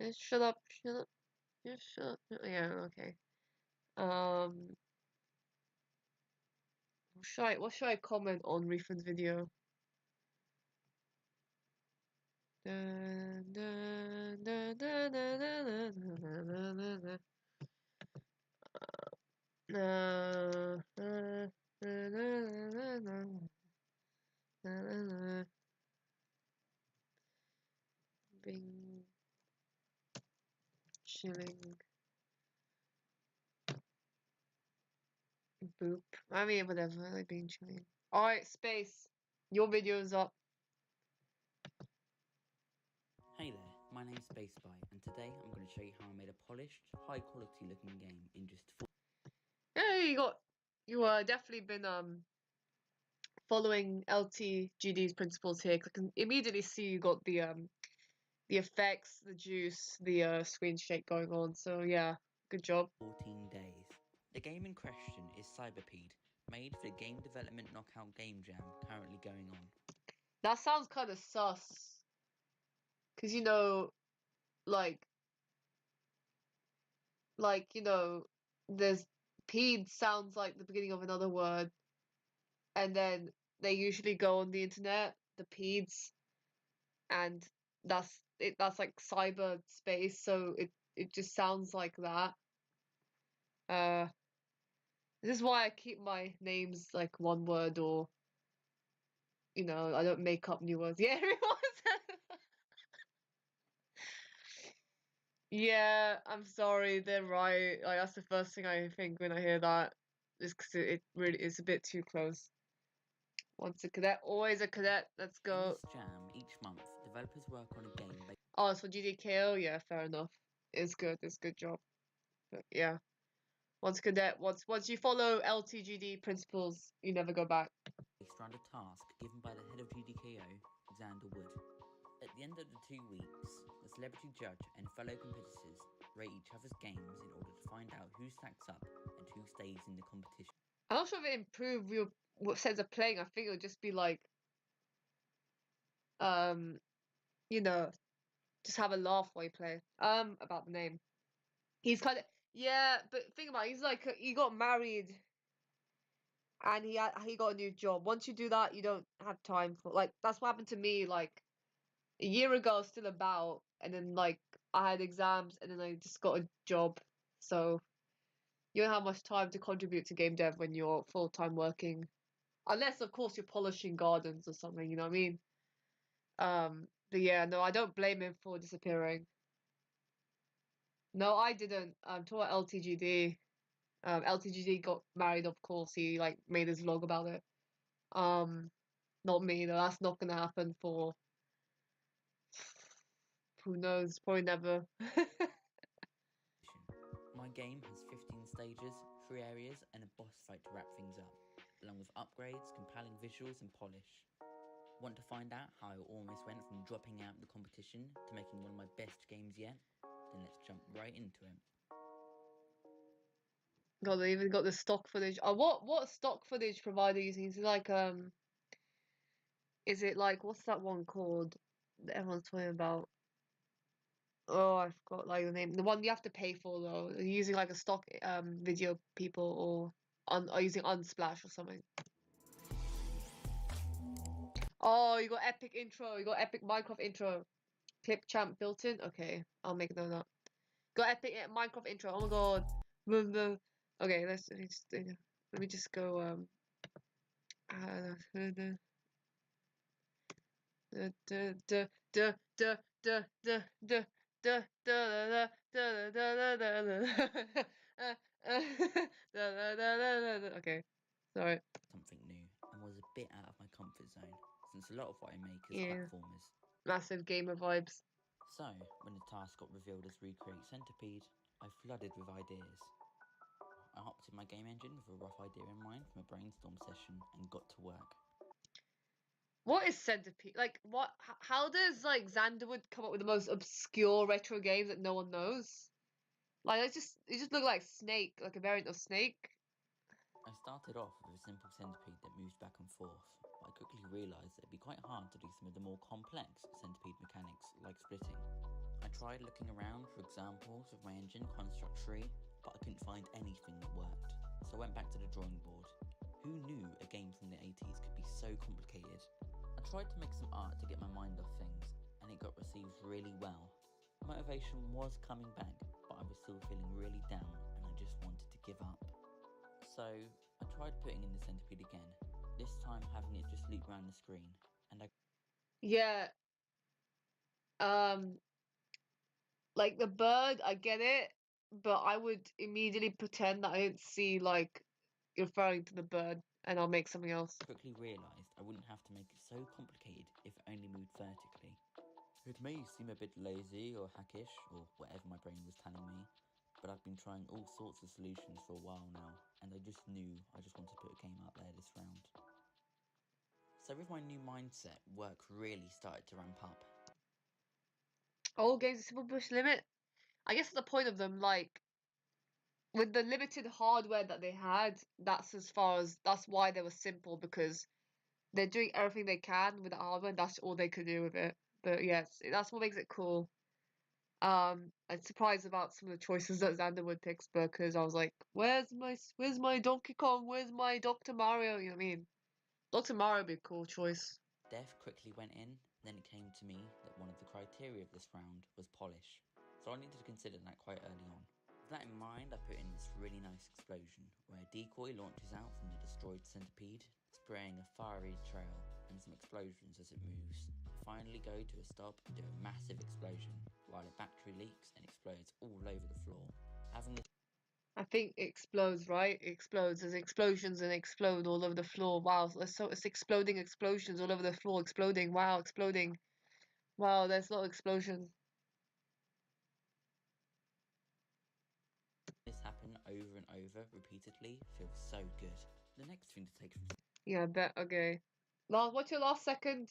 Yeah, shut up. Shut up. Yeah, shut up. Yeah, okay. What should I comment on Refun's video? Being chilling. Boop. I mean, whatever. I like being chilling. Alright, Space. Your video's up. Hey there, my name's Spaceby, and today I'm going to show you how I made a polished, high quality looking game in just 4. Yeah, you definitely been following LTGD's principles here. 'Cause I can immediately see you got the effects, the juice, the screen shake going on. So yeah, good job. 14 days. The game in question is Cyberpede, made for the Game Development Knockout Game Jam currently going on. That sounds kind of sus. Cause you know, like you know, there's pede sounds like the beginning of another word, and then they usually go on the internet the peds, and that's like cyberspace, so it just sounds like that. This is why I keep my names like one word, or I don't make up new words. Yeah, everyone said. Yeah, I'm sorry, they're right. Like that's the first thing I think when I hear that, is because it really is a bit too close. Once a cadet, always a cadet. Let's In go. this jam, each month, developers work on a game based Oh, it's for GDKO? Yeah, fair enough. It's good. It's a good job. But yeah. Once a cadet, once you follow LTGD principles, you never go back. around a task given by the head of GDKO, Xander Wood. At the end of the 2 weeks, the celebrity judge and fellow competitors rate each other's games in order to find out who stacks up and who stays in the competition. I'm not sure if it improved your sense of playing. I think it would just be like, you know, just have a laugh while you play. About the name. He's kind of, yeah, but think about it, he's like he got married and he got a new job. Once you do that, you don't have time for like that's what happened to me like a year ago. I was still about, and then like I had exams, and then I just got a job. So you don't have much time to contribute to game dev when you're full-time working, unless of course you're polishing gardens or something. You know what I mean? But yeah, no, I don't blame him for disappearing. No, I didn't. Talking about LTGD. LTGD got married, of course. He like made his vlog about it. Not me though. That's not gonna happen for who knows, probably never. My game has 15 stages, 3 areas, and a boss fight to wrap things up, along with upgrades, compelling visuals, and polish. Want to find out how I almost went from dropping out the competition to making one of my best games yet? Then let's jump right into it. God, they even got the stock footage. Oh, what stock footage provider are you using? Is it like what's that one called that everyone's talking about? Oh, I forgot like the name. The one you have to pay for though. Are you using like a stock video people, or using Unsplash or something? Oh, you got epic intro. You got epic Minecraft intro. Clip champ built in. Okay, I'll make note of that. Got epic Minecraft intro. Oh my god. Okay, let me just go Okay, sorry. Something new and was a bit out of my comfort zone, since a lot of what I make is Yeah. platformers. Massive gamer vibes. So, when the task got revealed as Recreate Centipede, I flooded with ideas. I hopped in my game engine with a rough idea in mind from a brainstorm session and got to work. What is Centipede? Like, what? How does like Xanderwood come up with the most obscure retro games that no one knows? Like, it just look like Snake, like a variant of Snake. I started off with a simple centipede that moves back and forth, but I quickly realised that it'd be quite hard to do some of the more complex centipede mechanics, like splitting. I tried looking around for examples of my engine construct tree, but I couldn't find anything that worked, so I went back to the drawing board. Who knew a game from the 80s could be so complicated? I tried to make some art to get my mind off things, and it got received really well. Motivation was coming back, but I was still feeling really down, and I just wanted to give up. So, I tried putting in the centipede again, this time having it just loop around the screen, and Yeah. Like the bird, I get it, but I would immediately pretend that I didn't see like you're referring to the bird, and I'll make something else. quickly realised I wouldn't have to make it so complicated if it only moved vertically. It may seem a bit lazy or hackish, or whatever my brain was telling me, but I've been trying all sorts of solutions for a while now, and I just knew I just wanted to put a game out there this round. So with my new mindset, work really started to ramp up. All games a simple push limit. I guess the point of them, like with the limited hardware that they had, that's why they were simple, because they're doing everything they can with the hardware, and that's all they could do with it. But yes, that's what makes it cool. I'm surprised about some of the choices that Xanderwood picks, because I was like, where's my Donkey Kong? Where's my Dr. Mario? You know what I mean? Dr. Mario would be a cool choice. Dev quickly went in, then it came to me that one of the criteria of this round was polish, so I needed to consider that quite early on. With that in mind, I put in this really nice explosion, where a decoy launches out from the destroyed centipede, spraying a fiery trail and some explosions as it moves. I finally go to a stop and do a massive explosion, while a battery leaks and explodes all over the floor. Having this I think it explodes, right? It explodes. There's explosions and explode all over the floor. Wow, it's exploding explosions all over the floor, exploding. Wow, exploding. Wow, there's a lot of explosions. happen over and over repeatedly feels so good. The next thing to take from Yeah, I bet. Okay. Last, what's your last second?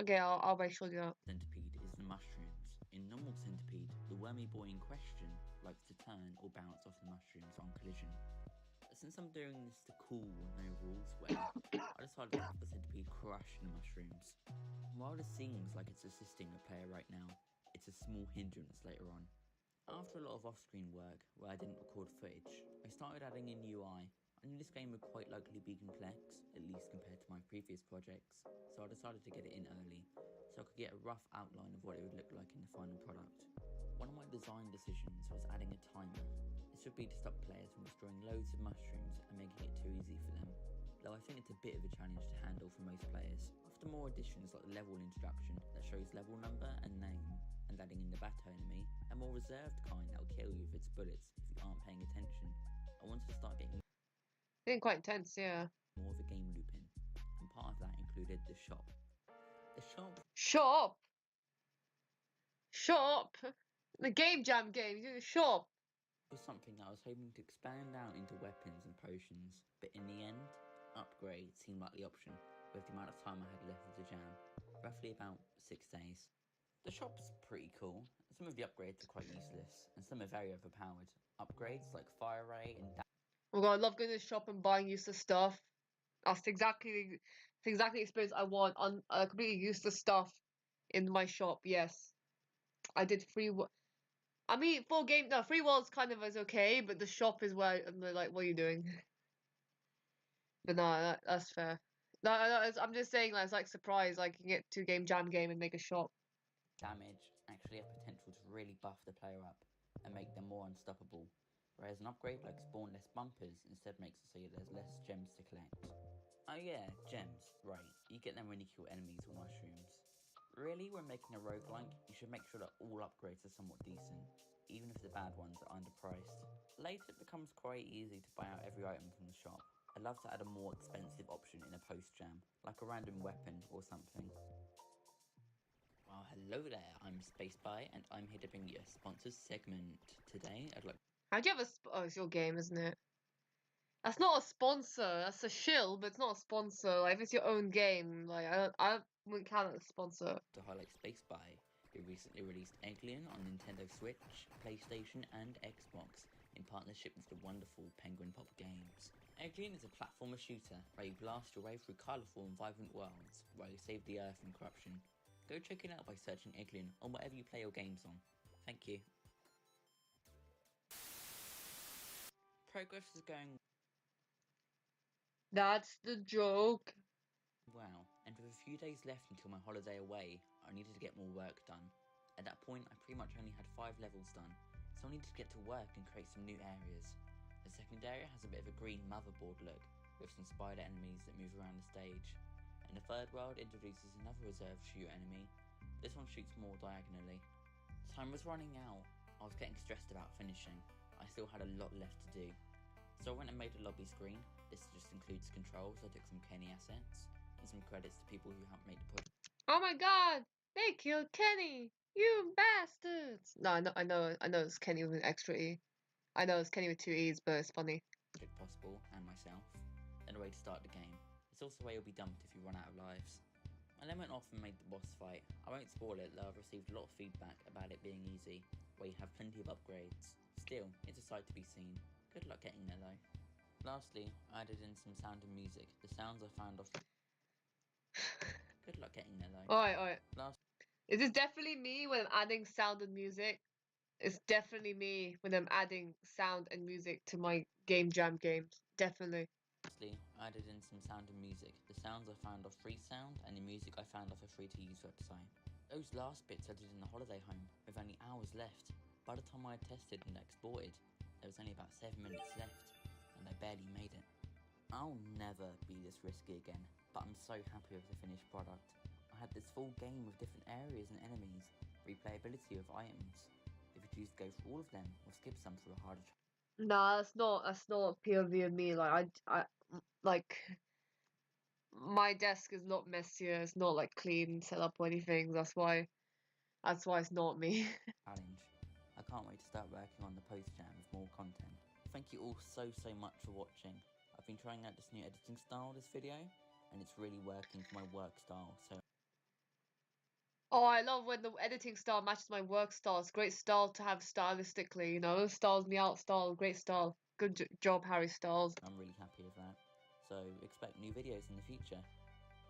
Okay, I'll make sure to do that. centipede is the mushrooms. In normal centipede, the wormy boy in question likes to turn or bounce off the mushrooms on collision. Since I'm doing this the cool, no rules way, I decided to have the centipede crush the mushrooms. While this seems like it's assisting the player right now, it's a small hindrance later on. After a lot of off-screen work where I didn't record footage, I started adding in UI. I knew this game would quite likely be complex, at least compared to my previous projects, so I decided to get it in early, so I could get a rough outline of what it would look like in the final product. One of my design decisions was adding a timer. This would be to stop players from destroying loads of mushrooms and making it too easy for them, though I think it's a bit of a challenge to handle for most players. After more additions like the level introduction that shows level number and name, and adding in the battle enemy, a more reserved kind that'll kill you with its bullets if you aren't paying attention, I wanted to start getting Getting quite intense, yeah. more of a game loop in, and part of that included the shop. The shop Shop! Shop! The game jam game, you do the shop! was something that I was hoping to expand out into weapons and potions, but in the end, upgrades seemed like the option, with the amount of time I had left of the jam, roughly about 6 days. The shop's pretty cool. Some of the upgrades are quite useless, and some are very overpowered. Upgrades like fire rate and Oh god, I love going to the shop and buying useless stuff. That's exactly the experience I want on completely useless stuff in my shop, yes. I did I mean, full game, no, free worlds kind of is okay, but the shop is where I'm like, what are you doing? But no, that's fair. No, I'm just saying, like, it's like surprise, like you can get to game jam game and make a shop. damage actually have potential to really buff the player up and make them more unstoppable, whereas an upgrade like spawnless bumpers instead makes it so there's less gems to collect. Oh yeah, gems, right, you get them when you kill enemies or mushrooms. Really, when making a roguelike, you should make sure that all upgrades are somewhat decent, even if the bad ones are underpriced. Later it becomes quite easy to buy out every item from the shop. I'd love to add a more expensive option in a post-jam, like a random weapon or something. Well, hello there, I'm Spaceby, and I'm here to bring you a sponsors segment. Today, I'd like How'd you have oh, it's your game, isn't it? That's not a sponsor. That's a shill, but it's not a sponsor. Like if it's your own game, like I wouldn't count it as a sponsor. to highlight Spaceby, who recently released Alien on Nintendo Switch, PlayStation, and Xbox in partnership with the wonderful Penguin Pop Games. Alien is a platformer shooter where you blast your way through colourful and vibrant worlds while you save the Earth from corruption. Go check it out by searching Alien on whatever you play your games on. Thank you. Progress is going That's the joke. well, and with a few days left until my holiday away, I needed to get more work done. At that point, I pretty much only had 5 levels done, so I needed to get to work and create some new areas. The second area has a bit of a green motherboard look, with some spider enemies that move around the stage. And the third world introduces another reserved shoot enemy. This one shoots more diagonally. Time was running out. I was getting stressed about finishing. I still had a lot left to do. So I went and made a lobby screen. This just includes controls. I took some Kenny assets and some credits to people who helped make the project Oh my god! They killed Kenny! You bastards! No, I know it's Kenny with an extra E. I know it's Kenny with 2 E's, but it's funny. possible and myself, and a way to start the game. It's also a way you'll be dumped if you run out of lives. I then went off and made the boss fight. I won't spoil it, though I've received a lot of feedback about it being easy, where you have plenty of upgrades. Still, it's a sight to be seen. Good luck getting there though. Lastly, I added in some sound and music. The sounds I found off. Good luck getting there though. Alright. Last Is this definitely me when I'm adding sound and music? It's definitely me when I'm adding sound and music to my game jam games. Definitely. Lastly, I added in some sound and music. The sounds I found off Freesound and the music I found off a free-to-use website. Those last bits I did in the holiday home, with only hours left. By the time I had tested and exported, there was only about 7 minutes left, and I barely made it. I'll never be this risky again, but I'm so happy with the finished product. I had this full game with different areas and enemies, replayability of items. If you choose to go through all of them, or skip some for a harder Nah, that's not POV of me. Like my desk is not messier. It's not like clean set up or anything. That's why it's not me. challenge. I can't wait to start working on the post jam with more content. Thank you all so much for watching. I've been trying out this new editing style this video, and it's really working for my work style, so Oh, I love when the editing style matches my work style. It's great style to have stylistically, you know. Styles me out style, great style. Good job, Harry Styles. I'm really happy with that. So expect new videos in the future.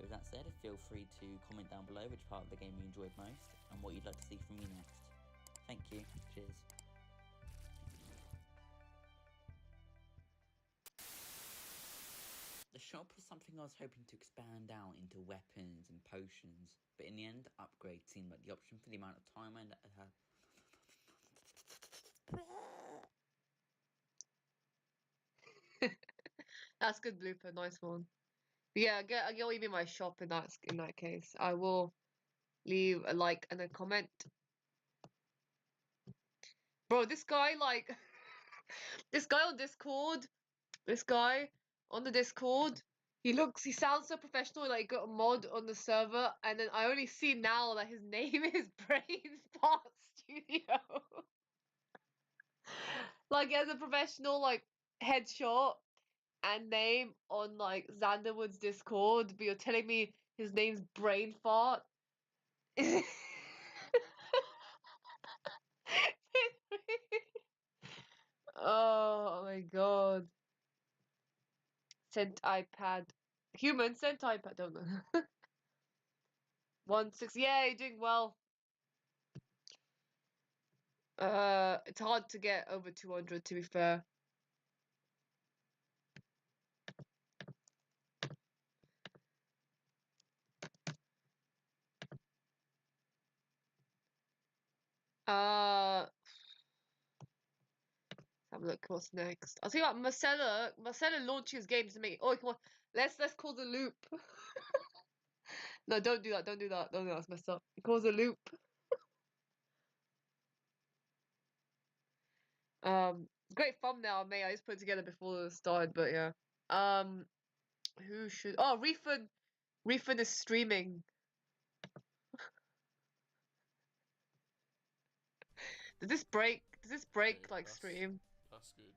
With that said, feel free to comment down below which part of the game you enjoyed most and what you'd like to see from me next. Thank you. Cheers. The shop was something I was hoping to expand out into weapons and potions, but in the end, upgrade seemed like the option for the amount of time I had. That's good blooper, nice one. But yeah, I get what you mean by shop in that case. I will leave a like and a comment. Bro, this guy like this guy on Discord, this guy on the Discord, he sounds so professional, like got a mod on the server, and then I only see now that his name is Brains Part Studio. Like he has a professional like headshot and name on like Xanderwood's Discord, but you're telling me his name's Brain Fart? Oh my god. Sent iPad. Human sent iPad, don't know. 1-6. Yeah, you're doing well. It's hard to get over 200 to be fair. Let's have a look what's next. I'll tell you what, Marcella launching his games to make. Oh, come on. Let's call the loop. No, don't do that. Don't do that. Don't do that. That's messed up. He calls a loop. Great thumbnail, mate. I just put it together before the start, but yeah. Who should? Oh, Refund is streaming. Does this break? Does this break Okay, like stream? That's good.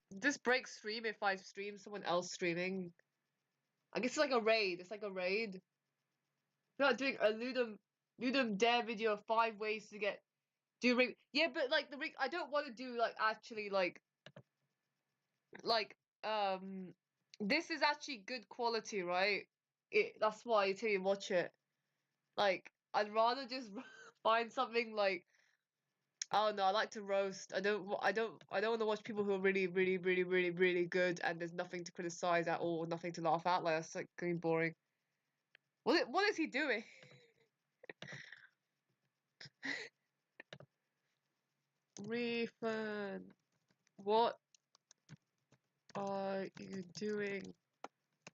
Does this break stream if I stream someone else streaming? I guess it's like a raid. It's like a raid. We're not doing a Ludum Dare video of 5 ways to do ring. Yeah, but like the ring, I don't want to do like actually like this is actually good quality, right? That's why I tell you watch it. Like I'd rather just find something like I don't know. I like to roast. I don't want to watch people who are really good and there's nothing to criticize at all, nothing to laugh at. Like that's like getting boring. What is he doing? Refund. What are you doing?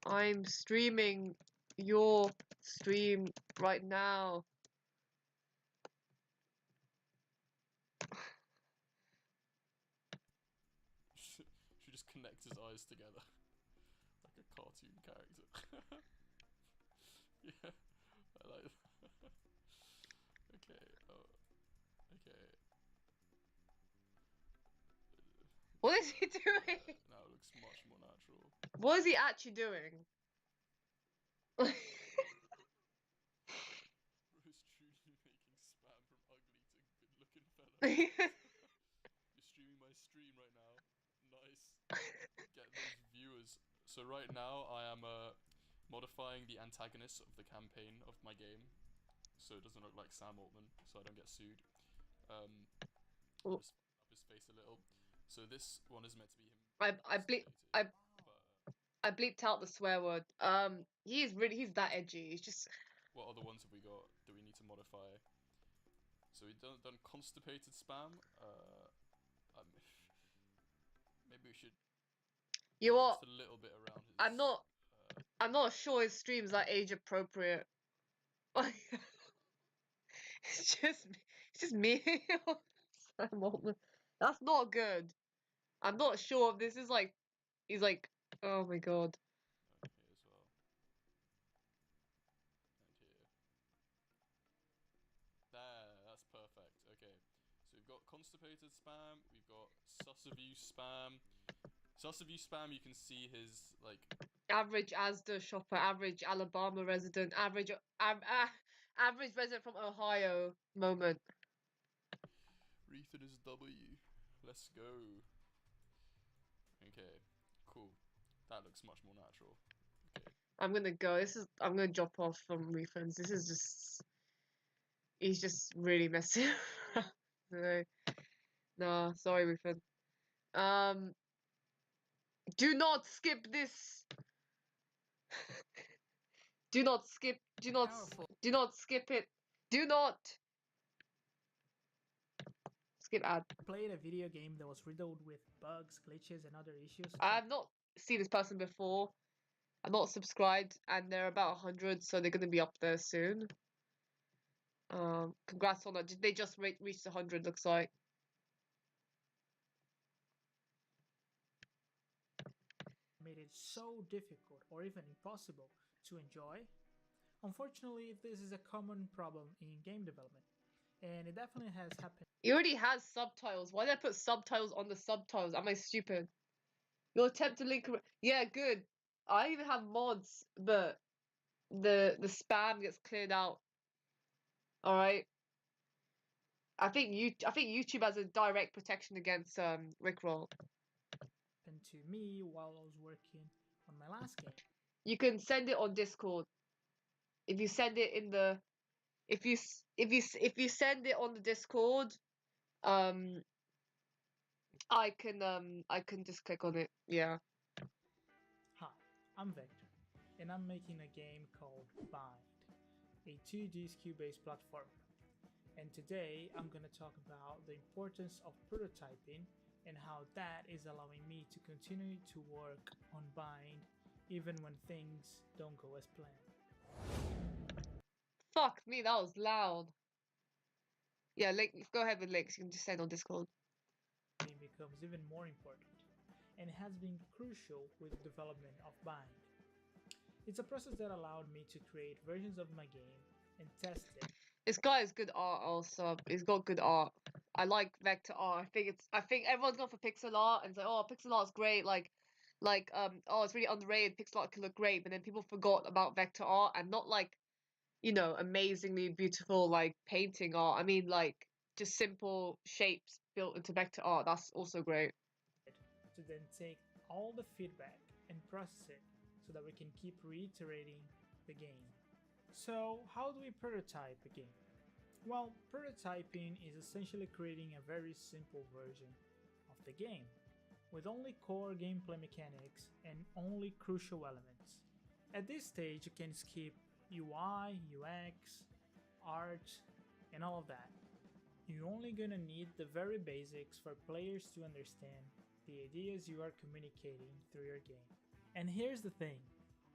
I'm streaming your stream right now. She just connects his eyes together like a cartoon character. Yeah, I like that. Okay, okay. What is he doing? Now it looks much more natural. What is he actually doing? Bruce truly making spam from ugly to good looking fella. You're streaming my stream right now. Nice. Get those viewers. So right now I am modifying the antagonist of the campaign of my game, so it doesn't look like Sam Altman, so I don't get sued. Oh. Just up his face a little. So this one is meant to be him. I I bleeped out the swear word. He's that edgy. He's just What other ones have we got? Do we need to modify? So we've done constipated spam. Um, maybe we should you know do what? just a little bit around his. I'm not sure his streams are age appropriate. It's just me. That's not good. I'm not sure if this is like he's like oh my god. Here as well. And here. There, that's perfect. Okay. So we've got constipated spam, we've got sus of you spam. Sus of you spam, you can see his like Average Asda shopper, average Alabama resident, average resident from Ohio moment. Rethan is W. Let's go. Okay, cool. That looks much more natural. Okay. I'm gonna go. I'm gonna drop off from refunds. This is just he's just really messy. No, no, sorry, refund. Do not skip this. Do not skip. Do not skip it. Do not skip ad. Played a video game that was riddled with bugs, glitches, and other issues. I've not seen this person before. I'm not subscribed, and they're about 100, so they're gonna be up there soon. Congrats on that. They just reached 100, looks like. Made it so difficult or even impossible to enjoy. Unfortunately, this is a common problem in game development, and it definitely has happened. He already has subtitles. Why did I put subtitles on the subtitles? Am I stupid? You'll attempt to link. Yeah, good. I even have mods, but the spam gets cleared out. All right. I think YouTube has a direct protection against Rickroll. Happened to me while I was working on my last game. You can send it on Discord. If you send it in the, if you send it on the Discord, I can just click on it. Yeah. Hi, I'm Vector, and I'm making a game called Bind, a 2D SKU-based platformer. And today I'm going to talk about the importance of prototyping and how that is allowing me to continue to work on Bind even when things don't go as planned. Fuck me, that was loud. Yeah, link. Go ahead with links. You can just send on Discord. It becomes even more important, and it has been crucial with the development of Bind. It's a process that allowed me to create versions of my game and test it. This guy has good art also. He's got good art. I like vector art. I think everyone's gone for pixel art and say, oh, pixel art's great. Oh, it's really underrated. Pixel art can look great, but then people forgot about vector art and not like, you know, amazingly beautiful like painting art. I mean, like just simple shapes built into vector art. That's also great. To then take all the feedback and process it so that we can keep reiterating the game. So, how do we prototype a game? Well, prototyping is essentially creating a very simple version of the game, with only core gameplay mechanics and only crucial elements. At this stage, you can skip UI, UX, art, and all of that. You're only gonna need the very basics for players to understand the ideas you are communicating through your game. And here's the thing.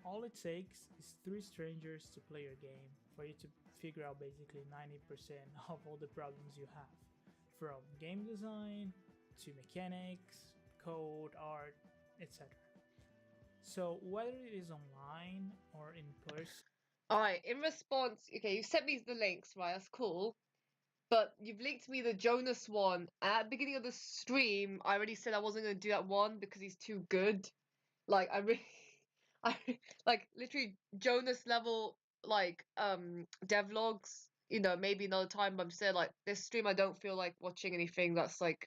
All it takes is 3 strangers to play your game for you to figure out basically 90% of all the problems you have. From game design to mechanics, code, art, etc. So whether it is online or in person. Alright, in response, okay, you sent me the links, right? That's cool. But you've linked me the Jonas one. And at the beginning of the stream, I already said I wasn't gonna do that one because he's too good. Like I really I like literally Jonas level like devlogs, you know, maybe another time, but I'm saying like this stream I don't feel like watching anything that's like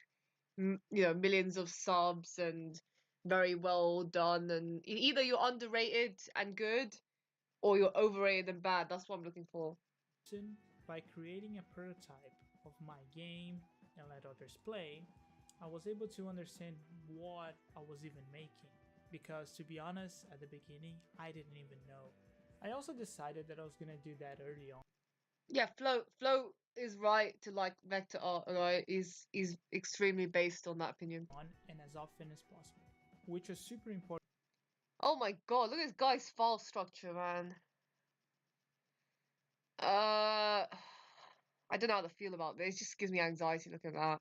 you know, millions of subs and very well done, and either you're underrated and good or you're overrated and bad. That's what I'm looking for. By creating a prototype of my game and let others play, I was able to understand what I was even making. because to be honest, at the beginning, I didn't even know. I also decided that I was gonna do that early on. Yeah, Flo is right to like vector art, right? Is extremely based on that opinion. And as often as possible, which was super important. Oh my god, look at this guy's file structure, man. I don't know how to feel about this. It just gives me anxiety looking at that.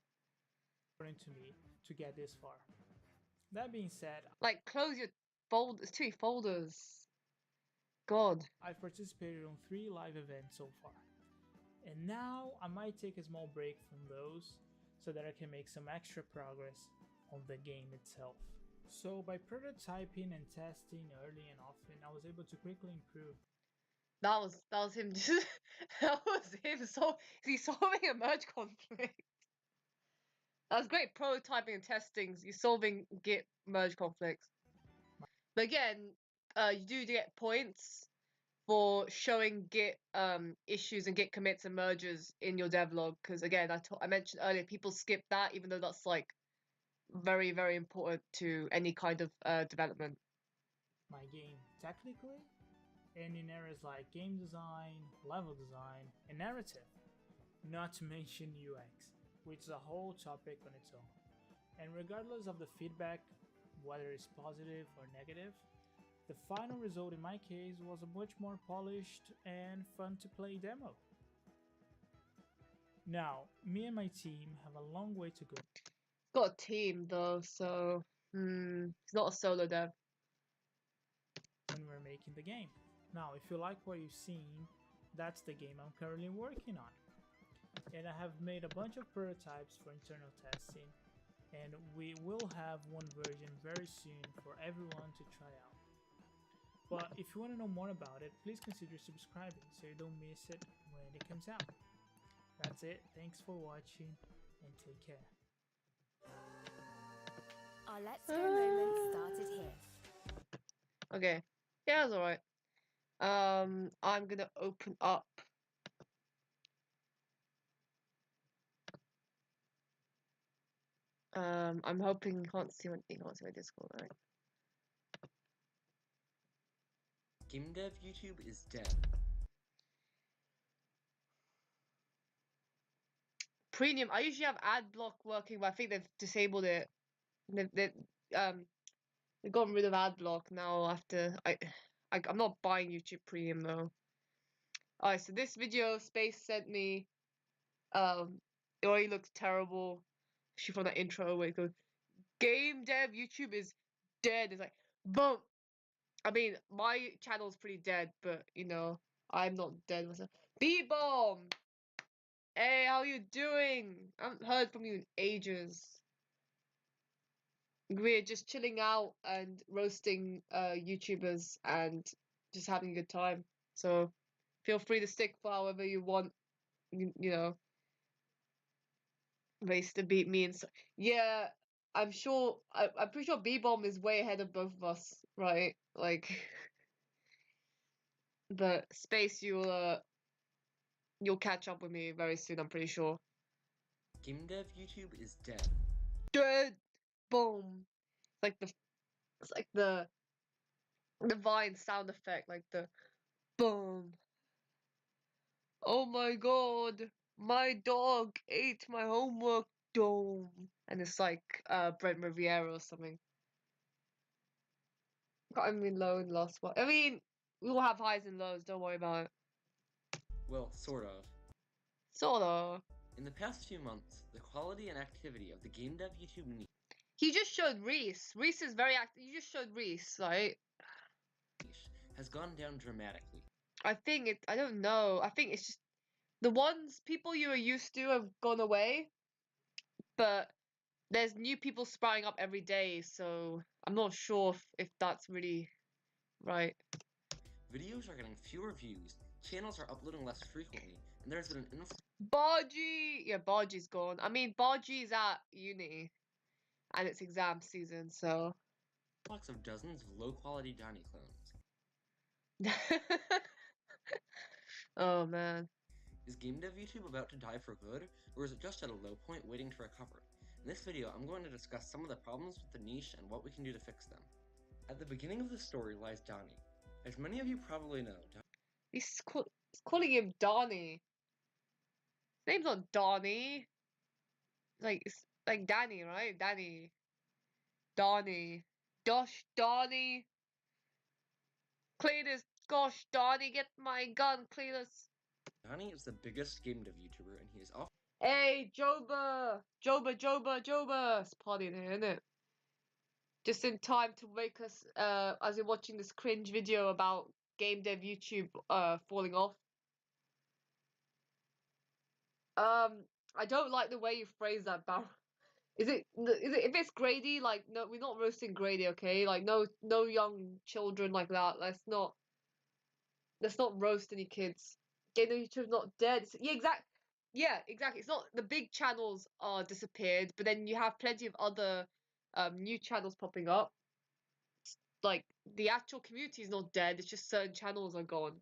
To me to get this far. That being said, Like, close your folders, too many folders. God. I've participated on 3 live events so far. And now I might take a small break from those so that I can make some extra progress on the game itself. So by prototyping and testing early and often, I was able to quickly improve. That was him. That was him. He's solving a merge conflict. That's great prototyping and testing. You're solving Git merge conflicts. But again, you do get points for showing Git issues and Git commits and merges in your devlog. Because again, I mentioned earlier, people skip that, even though that's like very, very important to any kind of development. My game technically, and in areas like game design, level design, and narrative, not to mention UX, which is a whole topic on its own. And regardless of the feedback, whether it's positive or negative, the final result in my case was a much more polished and fun to play demo. Now, me and my team have a long way to go. Got a team though, so it's not a solo dev. When we're making the game. Now, if you like what you've seen, that's the game I'm currently working on. And I have made a bunch of prototypes for internal testing, and we will have one version very soon for everyone to try out. But if you want to know more about it, please consider subscribing so you don't miss it when it comes out. That's it, thanks for watching, and take care. Our Let's Go moment started here. Okay. Yeah, that's alright. I'm gonna open up I'm hoping you can't see my Discord, right? Gamedev YouTube is dead. Premium. I usually have ad block working, but I think they've disabled it. They've gotten rid of ad block now after I'm not buying YouTube Premium though. Alright, so this video Space sent me, it already looks terrible. She from that intro where it goes, Gamedev YouTube is dead. It's like, boom. I mean, my channel's pretty dead, but you know, I'm not dead myself. B-Bomb! Hey, how you doing? I haven't heard from you in ages. We're just chilling out and roasting YouTubers and just having a good time. So feel free to stick for however you want. You know, race to beat me and so yeah. I'm sure. I'm pretty sure B-Bomb is way ahead of both of us, right? Like, but Space, you'll catch up with me very soon. I'm pretty sure. Gamedev YouTube is dead. Dead. Boom. It's like the Vine sound effect, like the boom. Oh my god, my dog ate my homework. Dome. And it's like Brent Riviera or something. Got him in low in the last one. I mean, we will have highs and lows. Don't worry about it. Well, sort of. Sorta. In the past few months, the quality and activity of the Gamedev YouTube niche He just showed Reese. Reese is very active. You just showed Reese, right? has gone down dramatically. I don't know. I think it's just the ones people you were used to have gone away, but there's new people sprouting up every day, so I'm not sure if that's really right. Videos are getting fewer views, channels are uploading less frequently, and there's been an influx Bargy! Yeah, Bargy's gone. I mean, Bargy's at uni, and it's exam season, so. of dozens of low-quality Johnny clones. Oh, man. Is Gamedev YouTube about to die for good, or is it just at a low point waiting to recover? In this video, I'm going to discuss some of the problems with the niche and what we can do to fix them. At the beginning of the story lies Donnie. As many of you probably know, He's calling him Donnie. His name's not Donnie. It's like Danny, right? Danny. Donnie. Gosh, Donnie. Cletus. Gosh, Donnie, get my gun, Cletus. Donnie is the biggest Gamedev YouTuber, and he is often Hey, Joba! Joba! It's partying here, innit? Just in time to wake us, as you're watching this cringe video about game dev YouTube, falling off. I don't like the way you phrase that, Bar. Is it, if it's Grady, like, no, we're not roasting Grady, okay? Like, no young children like that. Let's not roast any kids. Game dev YouTube's not dead. Yeah, exactly. It's not, the big channels are disappeared, but then you have plenty of other new channels popping up. Like, the actual community is not dead, it's just certain channels are gone.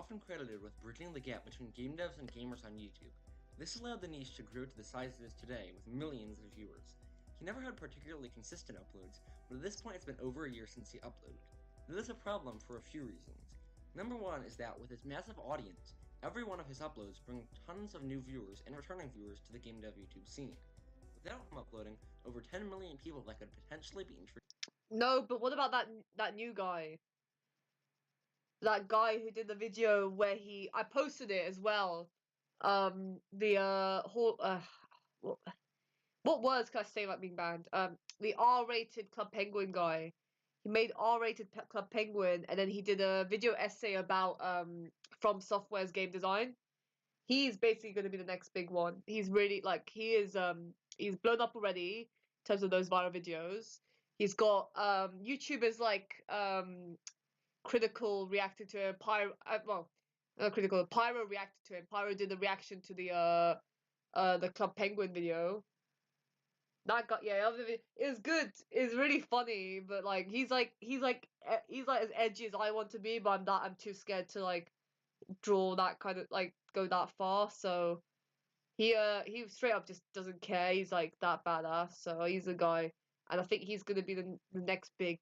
often credited with bridging the gap between game devs and gamers on YouTube. This allowed the niche to grow to the size it is today, with millions of viewers. He never had particularly consistent uploads, but at this point it's been over a year since he uploaded. This is a problem for a few reasons. Number one is that with his massive audience, every one of his uploads brings tons of new viewers and returning viewers to the game dev YouTube scene. Without him uploading, over 10 million people that could potentially be introduced. No, but what about that new guy? That guy who did the video where I posted it as well. What words can I say about being banned? The R-rated Club Penguin guy. He made R-rated Club Penguin, and then he did a video essay about From Software's game design. He's basically going to be the next big one. He's really he's blown up already in terms of those viral videos. He's got YouTubers like Critical reacted to him. Pyro reacted to him. Pyro did the reaction to the Club Penguin video. That got it was good. It's really funny, but like he's like as edgy as I want to be, but I'm too scared to like draw that kind of like go that far. So he straight up just doesn't care. He's like that badass. So he's a guy, and I think he's gonna be the next big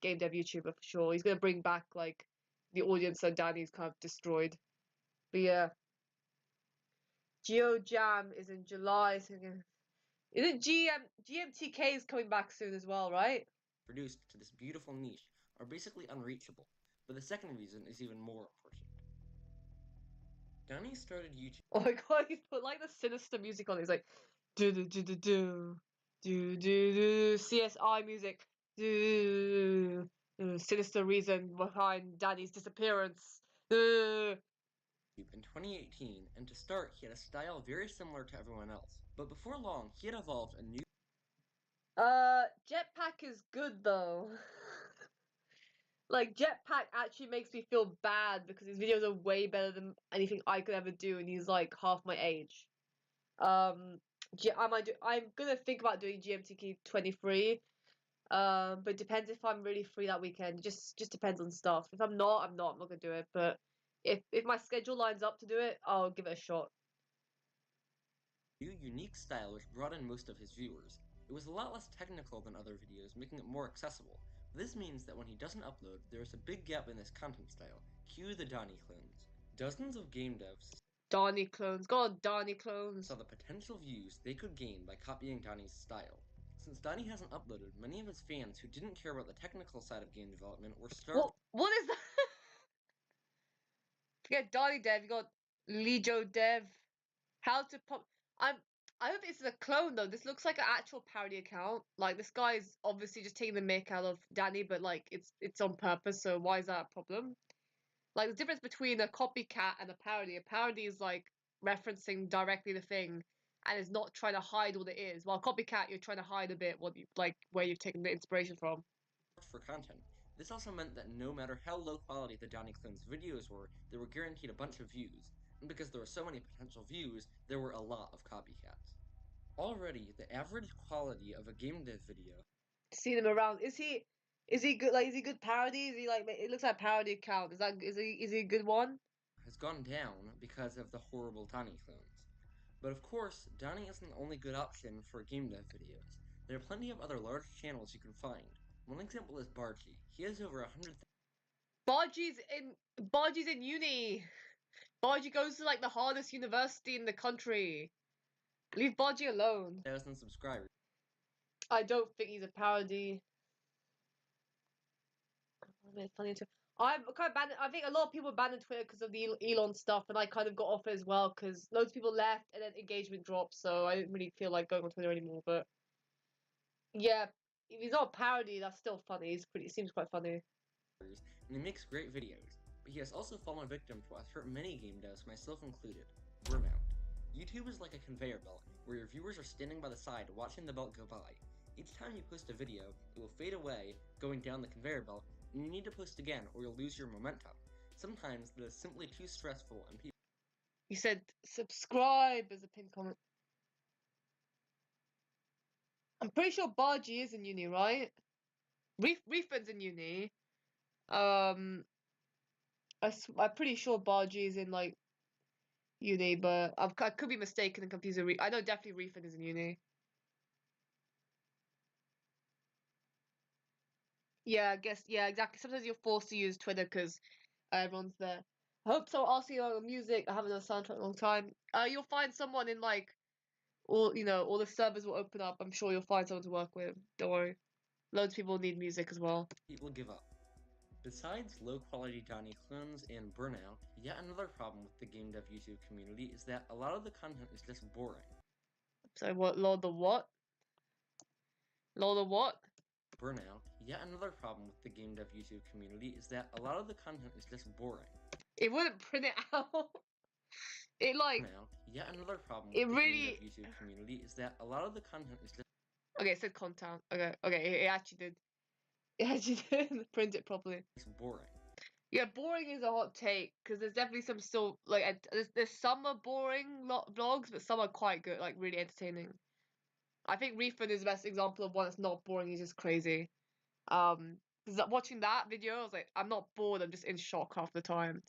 game dev YouTuber for sure. He's gonna bring back like the audience that Danny's kind of destroyed. But yeah, Geo Jam is in July. So isn't GMTK is coming back soon as well, right? Produced to this beautiful niche are basically unreachable, but the second reason is even more important. Donnie started YouTube. Oh my god, he's put like the sinister music on. He's like, do do do do do do do do CSI music, do sinister reason behind Danny's disappearance. In 2018, and to start, he had a style very similar to everyone else. But before long, he had evolved a new. Jetpack is good though. Like Jetpack actually makes me feel bad because his videos are way better than anything I could ever do, and he's like half my age. I'm gonna think about doing GMTK 23. But it depends if I'm really free that weekend. Just depends on stuff. If I'm not, I'm not gonna do it. But if my schedule lines up to do it, I'll give it a shot. New unique style which brought in most of his viewers. It was a lot less technical than other videos, making it more accessible. This means that when he doesn't upload, there is a big gap in his content style. Cue the Donnie clones. Dozens of game devs Donnie clones. God, Donnie clones. saw the potential views they could gain by copying Donnie's style. Since Donnie hasn't uploaded, many of his fans who didn't care about the technical side of game development were startled. What is that? Forget Donnie Dev, you got Lijo Dev. How to pop. I hope this is a clone though. This looks like an actual parody account. Like this guy is obviously just taking the mick out of Danny, but like it's on purpose. So why is that a problem? Like the difference between a copycat and a parody. A parody is like referencing directly the thing, and is not trying to hide what it is. While copycat, you're trying to hide a bit what you like where you've taken the inspiration from. For content. This also meant that no matter how low quality the Donnie clones videos were, they were guaranteed a bunch of views. And because there were so many potential views, there were a lot of copycats. Already, the average quality of a game dev video. Seen him around. Is he good? Like, is he good parody? Is he like? It looks like a parody account. Is he a good one? Has gone down because of the horrible Donnie clones. But of course, Donnie isn't the only good option for game dev videos. There are plenty of other large channels you can find. One example is Bargy. He has over 100,000 Bargy's in uni. Bargy goes to like the hardest university in the country. Leave Bargy alone. subscribers. I don't think he's a parody. It's funny too. I'm kind of banned. I think a lot of people banned Twitter because of the Elon stuff, and I kind of got off it as well because loads of people left and then engagement dropped. So I didn't really feel like going on Twitter anymore. But yeah, if he's not a parody, that's still funny. It seems quite funny. And he makes great videos. But he has also fallen victim to what hurt many game devs, myself included: burnout. YouTube is like a conveyor belt, where your viewers are standing by the side watching the belt go by. Each time you post a video, it will fade away, going down the conveyor belt, and you need to post again or you'll lose your momentum. Sometimes it is simply too stressful and people... You said subscribe as a pinned comment. I'm pretty sure Bargy is in uni, right? Reefen's in uni. I'm pretty sure Bargy is in like uni, but I could be mistaken and confusing. I know definitely Reefen is in uni. Yeah, I guess. Yeah, exactly. Sometimes you're forced to use Twitter because everyone's there. I hope so. I'll see you on music. I haven't done a soundtrack in a long time. You'll find someone in like, all the servers will open up. I'm sure you'll find someone to work with. Don't worry. Loads of people need music as well. People give up. Besides low-quality Donnie clones and burnout, yet another problem with the game dev YouTube community is that a lot of the content is just boring. So what? Lord the what? Lord the what? Burnout. Yet another problem with the game dev YouTube community is that a lot of the content is just boring. It wouldn't print it out. It like. Burnout. Yet another problem It with the really. game dev YouTube community is that a lot of the content is just... Okay, it said content. Okay, it actually did. It actually did print it properly. It's boring. Yeah, boring is a hot take because there's definitely some still like there's some are boring vlogs, but some are quite good, like really entertaining. I think Refund is the best example of one that's not boring. He's just crazy. Because watching that video, I was like, I'm not bored. I'm just in shock half the time.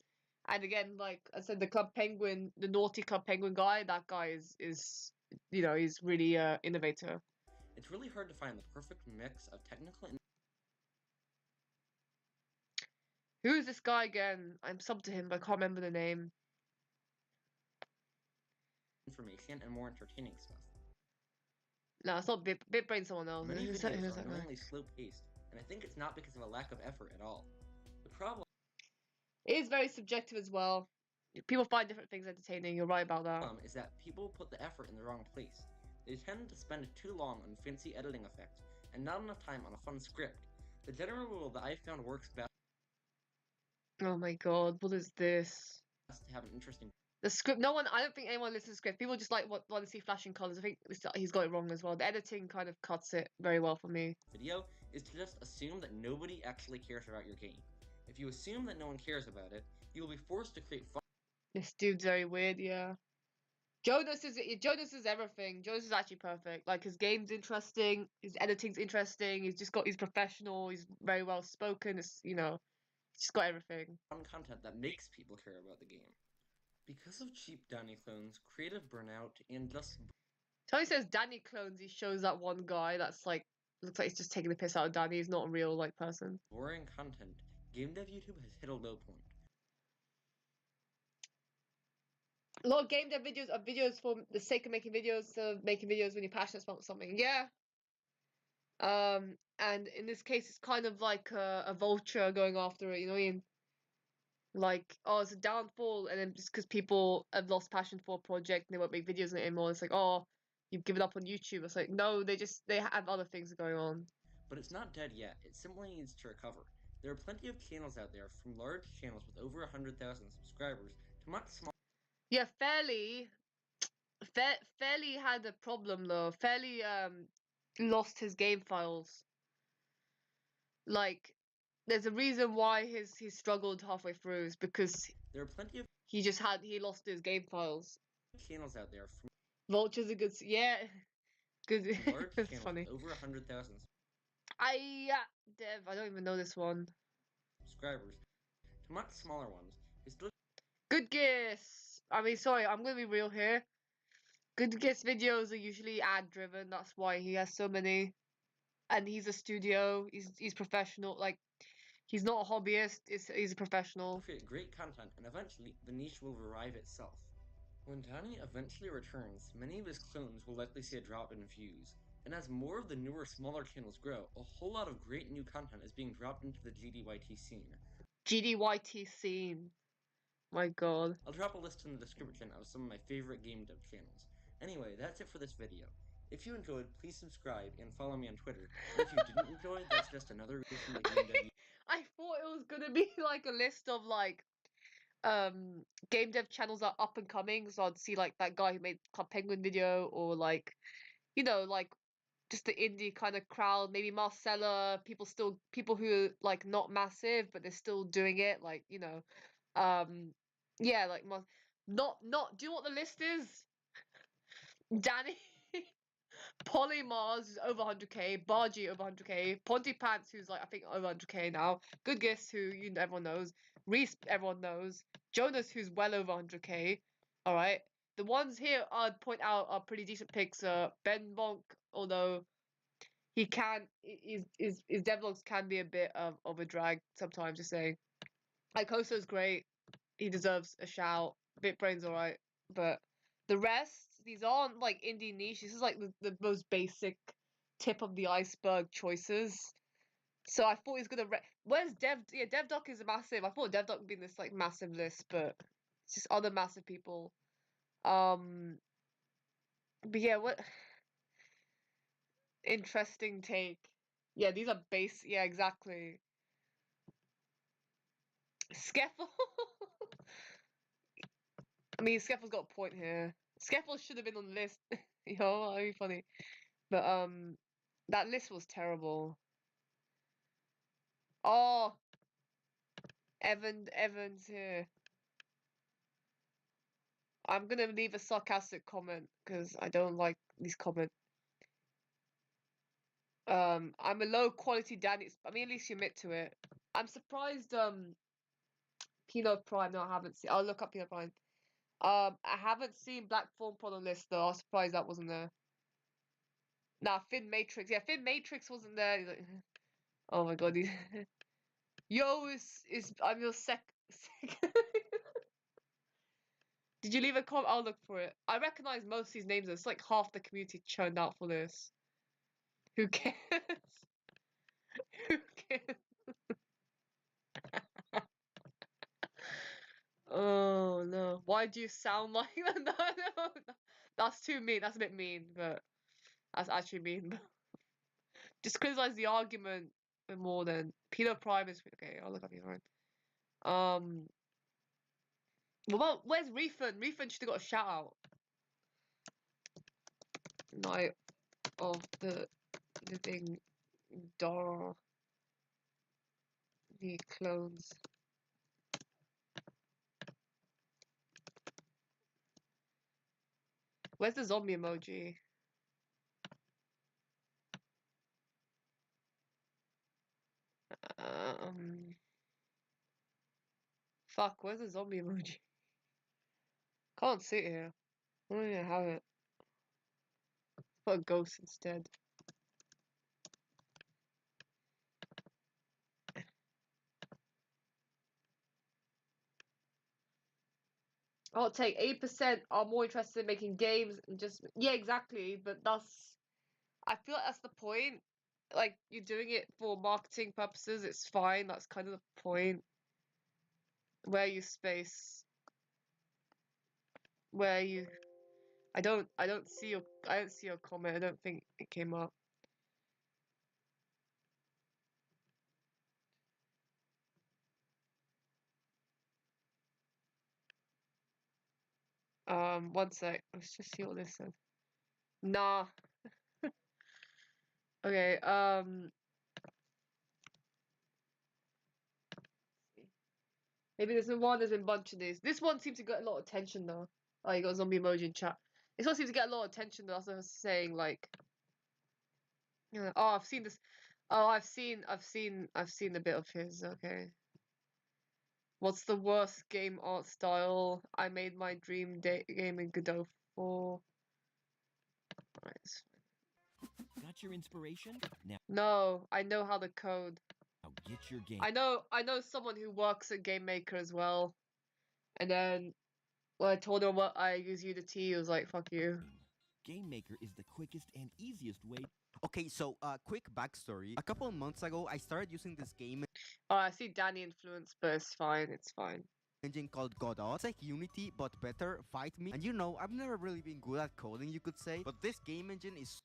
And again, like I said, the Club Penguin, the naughty Club Penguin guy, that guy is he's really innovator. It's really hard to find the perfect mix of technical and... Who's this guy again? I'm subbed to him, but I can't remember the name. information and more entertaining stuff. No, it's not BitBrain. Someone else. Many Who's videos that are guy? annoyingly slow-paced, and I think it's not because of a lack of effort at all. The problem It is very subjective as well. People find different things entertaining. You're right about that. is that people put the effort in the wrong place. They tend to spend too long on fancy editing effects, and not enough time on a fun script. The general rule that I found works best Oh my god, what is this? to have an interesting The script. I don't think anyone listens to the script. People just want to see flashing colors. I think he's got it wrong as well. The editing kind of cuts it very well for me. video is to just assume that nobody actually cares about your game. If you assume that no one cares about it, you will be forced to create fun. This dude's very weird, yeah. Jonas is everything. Jonas is actually perfect. Like his game's interesting, his editing's interesting. He's professional. He's very well spoken. He's just got everything. Fun content that makes people care about the game. Because of cheap Danny clones, creative burnout, and just... Tony says Danny clones. He shows that one guy that's like looks like he's just taking the piss out of Danny. He's not a real like person. boring content. Game dev YouTube has hit a low point. A lot of game dev videos are videos for the sake of making videos, making videos when you're passionate about something. Yeah. And in this case, it's kind of like a vulture going after it. You know what I mean? Like, oh, it's a downfall, and then just because people have lost passion for a project and they won't make videos on it anymore, it's like, oh, you've given up on YouTube. It's like, no, they have other things going on. But it's not dead yet. It simply needs to recover. There are plenty of channels out there, from large channels with over 100,000 subscribers to much smaller. Yeah, Fairly had a problem though. Fairly lost his game files. Like, there's a reason why he struggled halfway through is because there are plenty of he lost his game files. Channels out there from Vulture's a good good. large It's channels funny. with over 100,000 Dev, I don't even know this one. subscribers to much smaller ones. It's still Good Guess. I mean, sorry, I'm gonna be real here. Good Guess videos are usually ad driven. That's why he has so many. and he's a studio. He's professional. Like, he's not a hobbyist. He's a professional. Create great content, and eventually the niche will revive itself. When Danny eventually returns, many of his clones will likely see a drop in views. And as more of the newer, smaller channels grow, a whole lot of great new content is being dropped into the GDYT scene. GDYT scene. My god. I'll drop a list in the description of some of my favorite game dev channels. Anyway, that's it for this video. If you enjoyed, please subscribe and follow me on Twitter. And if you didn't enjoy, that's just another video from the game dev. I thought it was gonna be like a list of like game dev channels that are up and coming, so I'd see like that guy who made Club Penguin video, or like, you know, like just the indie kind of crowd, maybe Marcella, people who are like not massive but they're still doing it, like, you know, yeah, like not do you know what the list is? Danny Polymars is over 100k, Bargy over 100k, Pontypants who's like I think over 100k now, Good Guess who everyone knows, Reese everyone knows, Jonas who's well over 100k. All right, the ones here I'd point out are pretty decent picks. Ben Bonk, although he can his devlogs can be a bit of a drag sometimes. Just saying, like Koso's great, he deserves a shout. Bitbrain's all right, but the rest, these aren't like indie niche. This is like the most basic tip of the iceberg choices. So I thought he's gonna. Where's Dev? Yeah, DevDoc is a massive. I thought DevDoc would be in this like massive list, but it's just other massive people. But yeah, what interesting take. Yeah, these are base. Yeah, exactly. Skeffel. I mean, Skeffels got a point here. Skeffels should have been on the list. Yo, that'd be funny. But that list was terrible. Oh, Evans here. I'm gonna leave a sarcastic comment because I don't like these comments. I'm a low quality Danny. I mean, at least you admit to it. I'm surprised. Pinot Prime. No, I haven't seen. I'll look up Pinot Prime. I haven't seen Black Phone Pro on the list though. I was surprised that wasn't there. Nah, Finn Matrix. Yeah, Finn Matrix wasn't there. He's like, oh my god. Yo, I'm your sec. Did you leave a comment? I'll look for it. I recognize most of these names. It's like half the community churned out for this. Who cares? Who cares? Oh no. Why do you sound like that? No, no, no. That's too mean. That's a bit mean, but that's actually mean. Just criticize the argument more than Peter Prime is okay. I'll look up Peter Prime. What about where's Refund? Refund should have got a shout out. Night of the Living Dora. The clones. Where's the zombie emoji? Fuck, where's the zombie emoji? Can't see it here. I don't even have it. Put a ghost instead. I'll take 8% are more interested in making games and just yeah, exactly. But I feel like that's the point. Like you're doing it for marketing purposes, it's fine. That's kind of the point. Where you space, where you, I don't see your comment. I don't think it came up. One sec. Let's just see what this says. Nah. Okay. Maybe there's one. There's been a bunch of these. This one seems to get a lot of attention though. Oh, you got a zombie emoji in chat. This one seems to get a lot of attention though. As I was saying, like, oh, I've seen this. Oh, I've seen a bit of his. Okay. What's the worst game art style? I made my dream game in Godot 4. Right. Got your inspiration? Now No, I know how to code. get your game. I know someone who works at Game Maker as well. And then when I told him what I use Unity, he was like, fuck you. Game Maker is the quickest and easiest way. Okay, so quick backstory. A couple of months ago, I started using this game Oh, I see Danny influence, but it's fine, it's fine. engine called Godot. It's like Unity, but better. Fight me. And you know, I've never really been good at coding, you could say. But this game engine is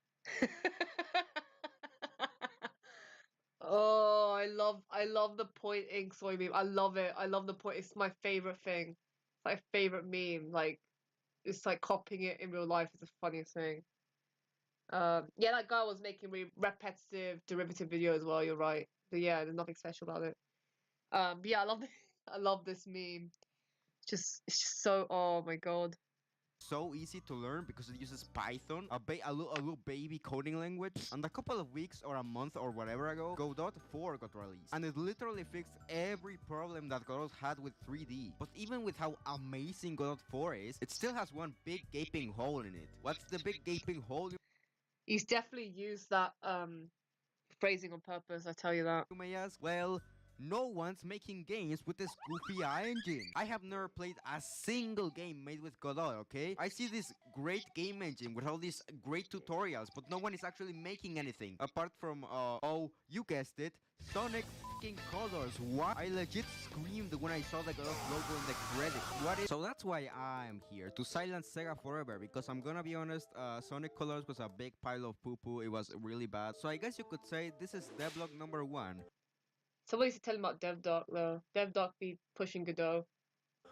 Oh, I love the pointing soy meme. I love it. I love the point. It's my favorite thing. It's my favorite meme. Like, it's like copying it in real life is the funniest thing. Yeah, that guy was making really repetitive derivative video as well. You're right. But yeah, there's nothing special about it. But yeah, I love I love this meme. It's just so. Oh my god. so easy to learn because it uses Python, a little baby coding language. And a couple of weeks or a month or whatever ago, Godot 4 got released. And it literally fixed every problem that Godot had with 3D. But even with how amazing Godot 4 is, it still has one big gaping hole in it. What's the big gaping hole, He's definitely used that phrasing on purpose. I tell you that. you may ask? Well, no one's making games with this goofy engine. I have never played a single game made with Godot, okay? I see this great game engine with all these great tutorials, but no one is actually making anything. Apart from, oh, you guessed it, Sonic f***ing Colors. Why? I legit screamed when I saw the Godot logo in the credits. What is... So that's why I'm here, to silence Sega forever, because I'm gonna be honest, Sonic Colors was a big pile of poo-poo. It was really bad. So I guess you could say this is devlog number 1. Somebody should tell him about DevDoc though. DevDoc be pushing Godot.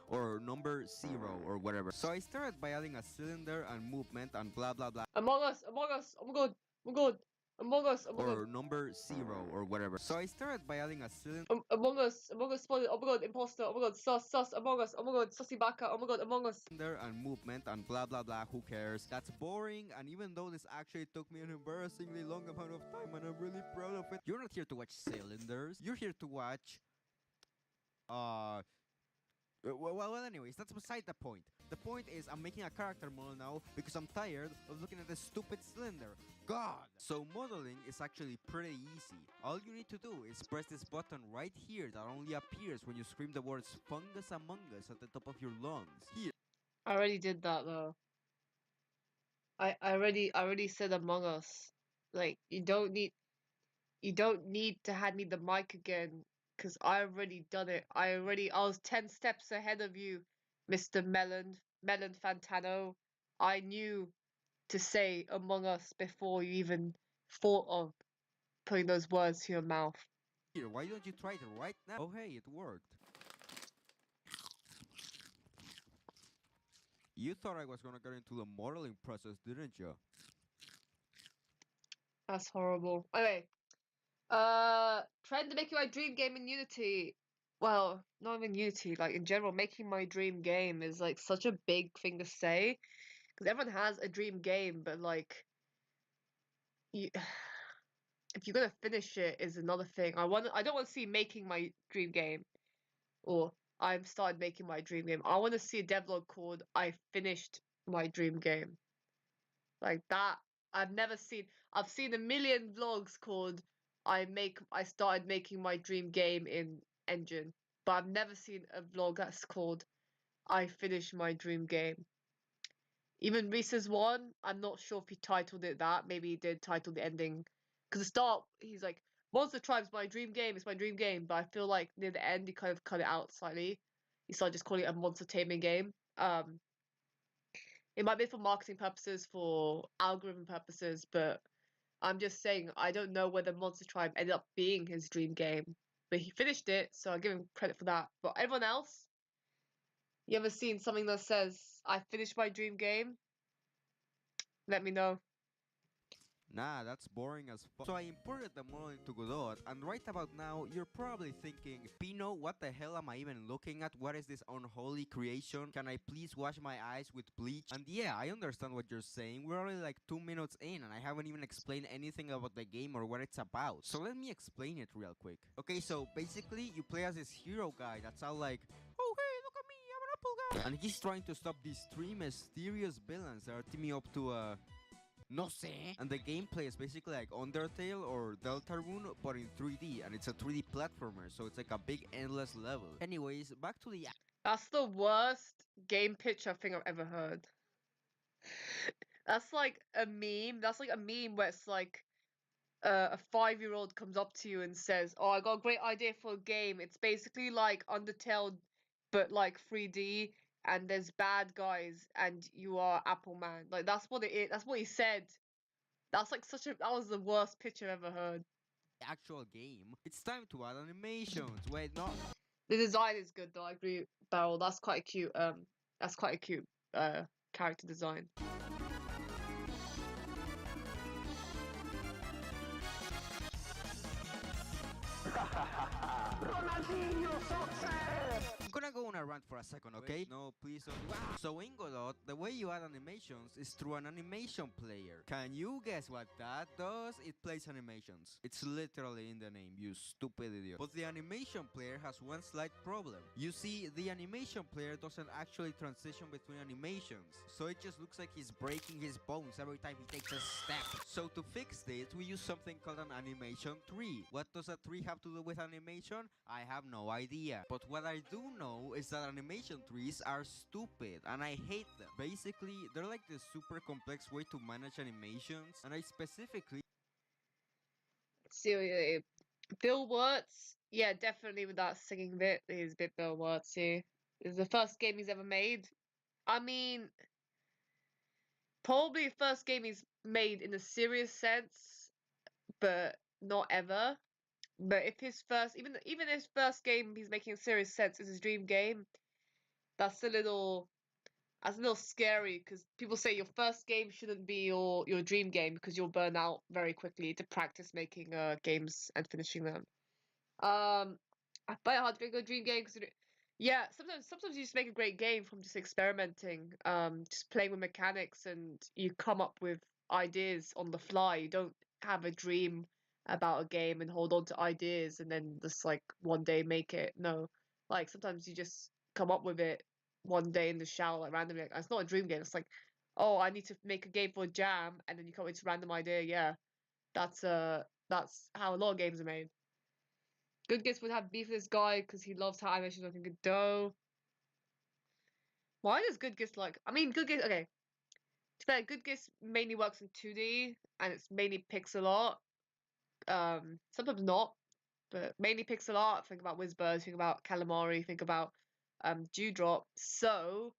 Or number 0 or whatever. So I started by adding a cylinder and movement and blah blah blah. Among Us, Among Us, oh my god, oh my god, Among Us, oh my god. Or number 0 or whatever. So I started by adding a cylinder Among Us spotted, oh my god, imposter, oh my god, sus, Among Us, oh my god, sussy baka, oh my god, Among Us. and movement and blah blah blah, who cares? That's boring, and even though this actually took me an embarrassingly long amount of time and I'm really proud of it. You're not here to watch cylinders, you're here to watch well, anyways, that's beside the point. The point is, I'm making a character model now because I'm tired of looking at this stupid cylinder. God! So modeling is actually pretty easy. All you need to do is press this button right here that only appears when you scream the words Fungus Among Us at the top of your lungs. Here. I already did that though. I already said Among Us. Like, you don't need to hand me the mic again. Because I already done it. I was 10 steps ahead of you, Mr. Melon Fantano. I knew to say Among Us before you even thought of putting those words to your mouth. Here, why don't you try it right now? Oh hey, it worked. You thought I was gonna get into the modeling process, didn't you? That's horrible. Anyway. Trying to make my dream game in Unity. Well, not even Unity, like in general, making my dream game is like such a big thing to say. Because everyone has a dream game, but like, you, if you're gonna finish it is another thing. I don't want to see making my dream game, or I've started making my dream game. I want to see a devlog called I finished my dream game. Like that, I've seen a million vlogs called I started making my dream game in Engine, but I've never seen a vlog that's called I finished my dream game. Even Reese's one, I'm not sure if he titled it that. Maybe he did title the ending. Because the start, he's like, Monster Tribe's my dream game, it's my dream game. But I feel like near the end, he kind of cut it out slightly. He started just calling it a monster taming game. It might be for marketing purposes, for algorithm purposes, but I'm just saying, I don't know whether Monster Tribe ended up being his dream game. But he finished it, so I give him credit for that. But everyone else, you ever seen something that says, I finished my dream game? Let me know. Nah, that's boring as fuck. So I imported the model into Godot, and right about now, you're probably thinking, Pino, what the hell am I even looking at? What is this unholy creation? Can I please wash my eyes with bleach? And yeah, I understand what you're saying. We're only like 2 minutes in, and I haven't even explained anything about the game or what it's about. So let me explain it real quick. Okay, so basically, you play as this hero guy that's all like, oh hey, look at me, I'm an apple guy. And he's trying to stop these three mysterious villains that are teaming up to, No sé. And the gameplay is basically like Undertale or Deltarune, but in 3D, and it's a 3D platformer, so it's like a big endless level. Anyways, back to the. That's the worst game pitch I think I've ever heard. That's like a meme. That's like a meme where it's like a 5-year-old comes up to you and says, "Oh, I got a great idea for a game. It's basically like Undertale, but like 3D, and there's bad guys, and you are Apple Man." Like that's what it is. That's what he said. That's like such a. That was the worst pitch I've ever heard. Actual game, it's time to add animations. Wait, no. The design is good though. I agree, Beryl. That's quite a cute. That's quite a cute character design. I'm gonna go on a rant for a second, okay? No, please don't. So in Godot, the way you add animations is through an animation player. Can you guess what that does? It plays animations. It's literally in the name, you stupid idiot. But the animation player has one slight problem. You see, the animation player doesn't actually transition between animations, so it just looks like he's breaking his bones every time he takes a step. So to fix this, we use something called an animation tree. What does a tree have to do with animation? I have no idea. But what I do know is that animation trees are stupid, and I hate them. Basically, they're like the super complex way to manage animations, and I specifically... Seriously, Bill Wirtz, yeah, definitely with that singing bit, he's a bit Bill Wirtzy. It's the first game he's ever made. I mean, probably the first game he's made in a serious sense, but not ever. But if his first, even his first game he's making in serious sense is his dream game, that's a little scary because people say your first game shouldn't be your dream game because you'll burn out very quickly to practice making games and finishing them. I find it hard to make a dream game because yeah, sometimes you just make a great game from just experimenting, just playing with mechanics, and you come up with ideas on the fly. You don't have a dream about a game and hold on to ideas and then just like one day make it. No, like sometimes you just come up with it one day in the shower like randomly. Like, it's not a dream game. It's like, oh, I need to make a game for Jam, and then you come up with a random idea. Yeah, that's how a lot of games are made. Good Gifts would have beef with this guy because he loves how animations work in Godot. Why does Good Gifts like? I mean, Good Gifts. Okay, to be fair, Good Gifts mainly works in 2D and it's mainly pixel art. Sometimes not, but mainly pixel art. Think about Whizbird. Think about Calamari. Think about Dewdrop. So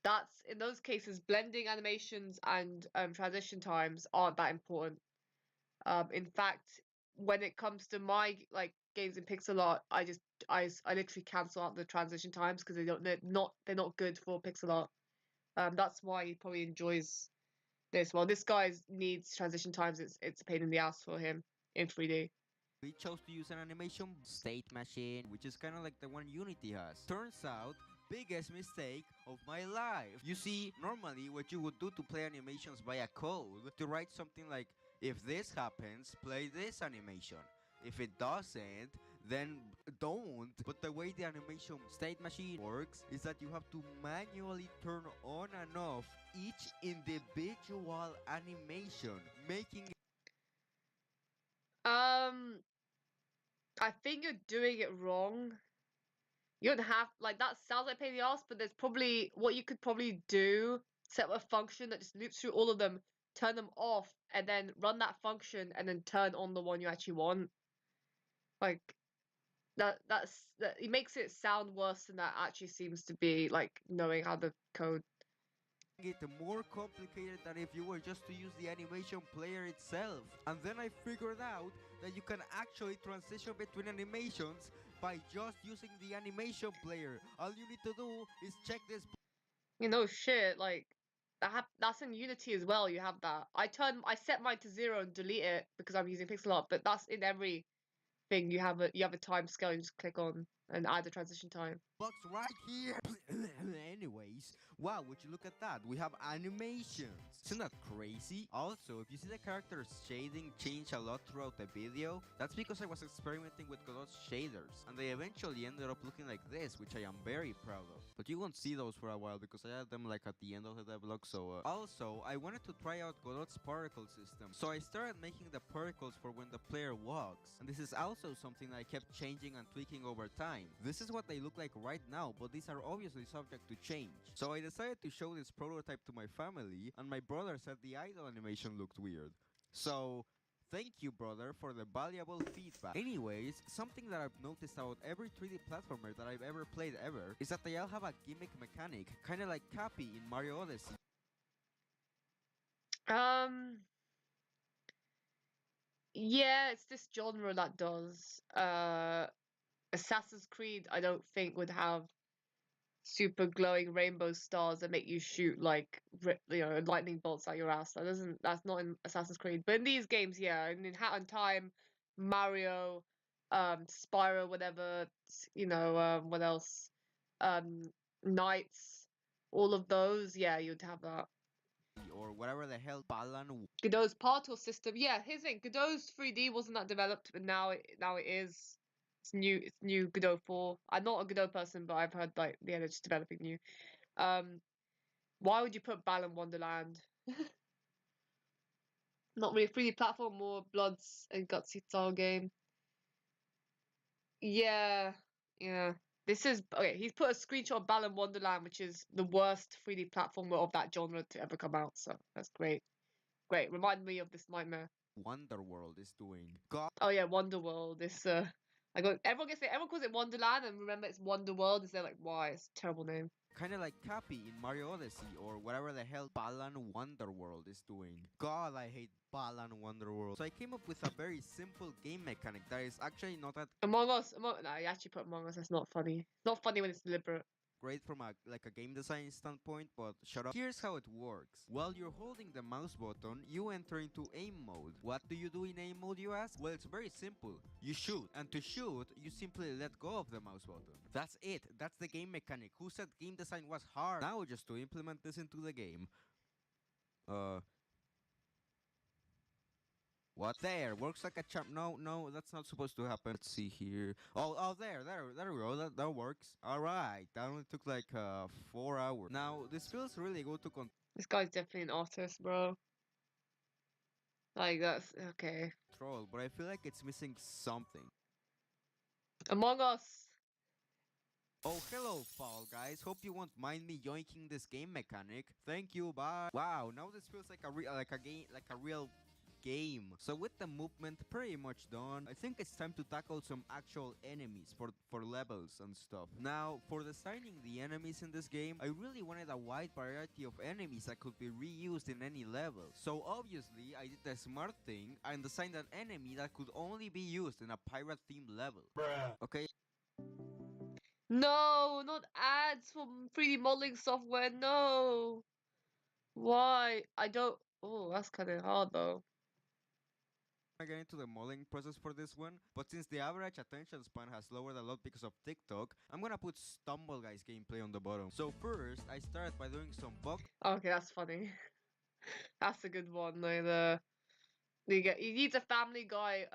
that's in those cases, blending animations and transition times aren't that important. In fact, when it comes to my like games in pixel art, I literally cancel out the transition times because they're not good for pixel art. That's why he probably enjoys this. Well, this guy needs transition times. It's a pain in the ass for him in 3D. We chose to use an animation state machine, which is kind of like the one Unity has. Turns out, biggest mistake of my life. You see, normally what you would do to play animations via code, to write something like, if this happens, play this animation. If it doesn't, then don't. But the way the animation state machine works is that you have to manually turn on and off each individual animation, making it... I think you're doing it wrong. You don't have like that sounds like pain in the ass, but there's probably what you could probably do, set up a function that just loops through all of them, turn them off, and then run that function and then turn on the one you actually want. Like that it makes it sound worse than that actually seems to be, like knowing how the code. It more complicated than if you were just to use the animation player itself. And then I figured out that you can actually transition between animations by just using the animation player. All you need to do is check this. You know, shit, like that's in Unity as well. You have that. I set mine to 0 and delete it because I'm using pixel art, but that's in every thing. You have a time scale. You just click on and add the transition time. Box right here. Anyways, wow, would you look at that? We have animations. Isn't that crazy? Also, if you see the character's shading change a lot throughout the video, that's because I was experimenting with Godot's shaders, and they eventually ended up looking like this, which I am very proud of. But you won't see those for a while because I had them like at the end of the devlog, so Also, I wanted to try out Godot's particle system, so I started making the particles for when the player walks, and this is also something I kept changing and tweaking over time. This is what they look like right now, but these are obviously subject to change. So I decided to show this prototype to my family, and my brother said the idle animation looked weird. So thank you, brother, for the valuable feedback. Anyways, something that I've noticed about every 3D platformer that I've ever played is that they all have a gimmick mechanic, kinda like Cappy in Mario Odyssey. Yeah, it's this genre that does. Assassin's Creed, I don't think would have super glowing rainbow stars that make you shoot like lightning bolts out your ass. That's not in Assassin's Creed. But in these games, yeah, and in Hat in Time, Mario, Spyro, whatever, what else? Knights, all of those, yeah, you'd have that. Or whatever the hell Balan. Godot's particle system, yeah. Here's the thing: Godot's 3D wasn't that developed, but now it is. It's new. It's new Godot 4. I'm not a Godot person, but I've heard like they're just developing new. Why would you put Balan Wonderland? Not really a 3D platform, more Bloods and Gutsy style game. Yeah, yeah. This is okay. He's put a screenshot of Balan Wonderland, which is the worst 3D platformer of that genre to ever come out. So that's great. Great. Remind me of this nightmare. Wonderworld is doing. God. Oh yeah, Wonderworld. This everyone calls it Wonderland, and remember it's Wonderworld. Is they're like, why? It's a terrible name. Kinda like Cappy in Mario Odyssey, or whatever the hell Balan Wonderworld is doing. God, I hate Balan Wonderworld. So I came up with a very simple game mechanic that is actually not that Among Us. No, you actually put Among Us. That's not funny. It's not funny when it's deliberate. great from a game design standpoint, but shut up. Here's how it works. While you're holding the mouse button, you enter into aim mode. What do you do in aim mode, you ask? Well, it's very simple. You shoot, and to shoot, you simply let go of the mouse button. That's it. That's the game mechanic. Who said game design was hard? Now just to implement this into the game. What? There, works like a champ. No, that's not supposed to happen. Let's see here. Oh, there we go. That works. All right, that only took like 4 hours. Now, this feels really good to This guy's definitely an artist, bro. Like, that's okay. control, but I feel like it's missing something. Among Us. Oh, hello, Fall Guys. Hope you won't mind me yoinking this game mechanic. Thank you. Bye. Wow, now this feels like a real game. So with the movement pretty much done, I think it's time to tackle some actual enemies for levels and stuff. Now, for designing the enemies in this game, I really wanted a wide variety of enemies that could be reused in any level. So obviously, I did the smart thing and designed an enemy that could only be used in a pirate themed level. Bruh. Okay. No, not ads from 3D modeling software. No. Why? I don't. Oh, that's kind of hard though. I get into the modeling process for this one, but since the average attention span has lowered a lot because of TikTok, I'm gonna put Stumble Guys gameplay on the bottom. So first, I started by doing some box. Okay, that's funny. That's a good one. He needs a Family Guy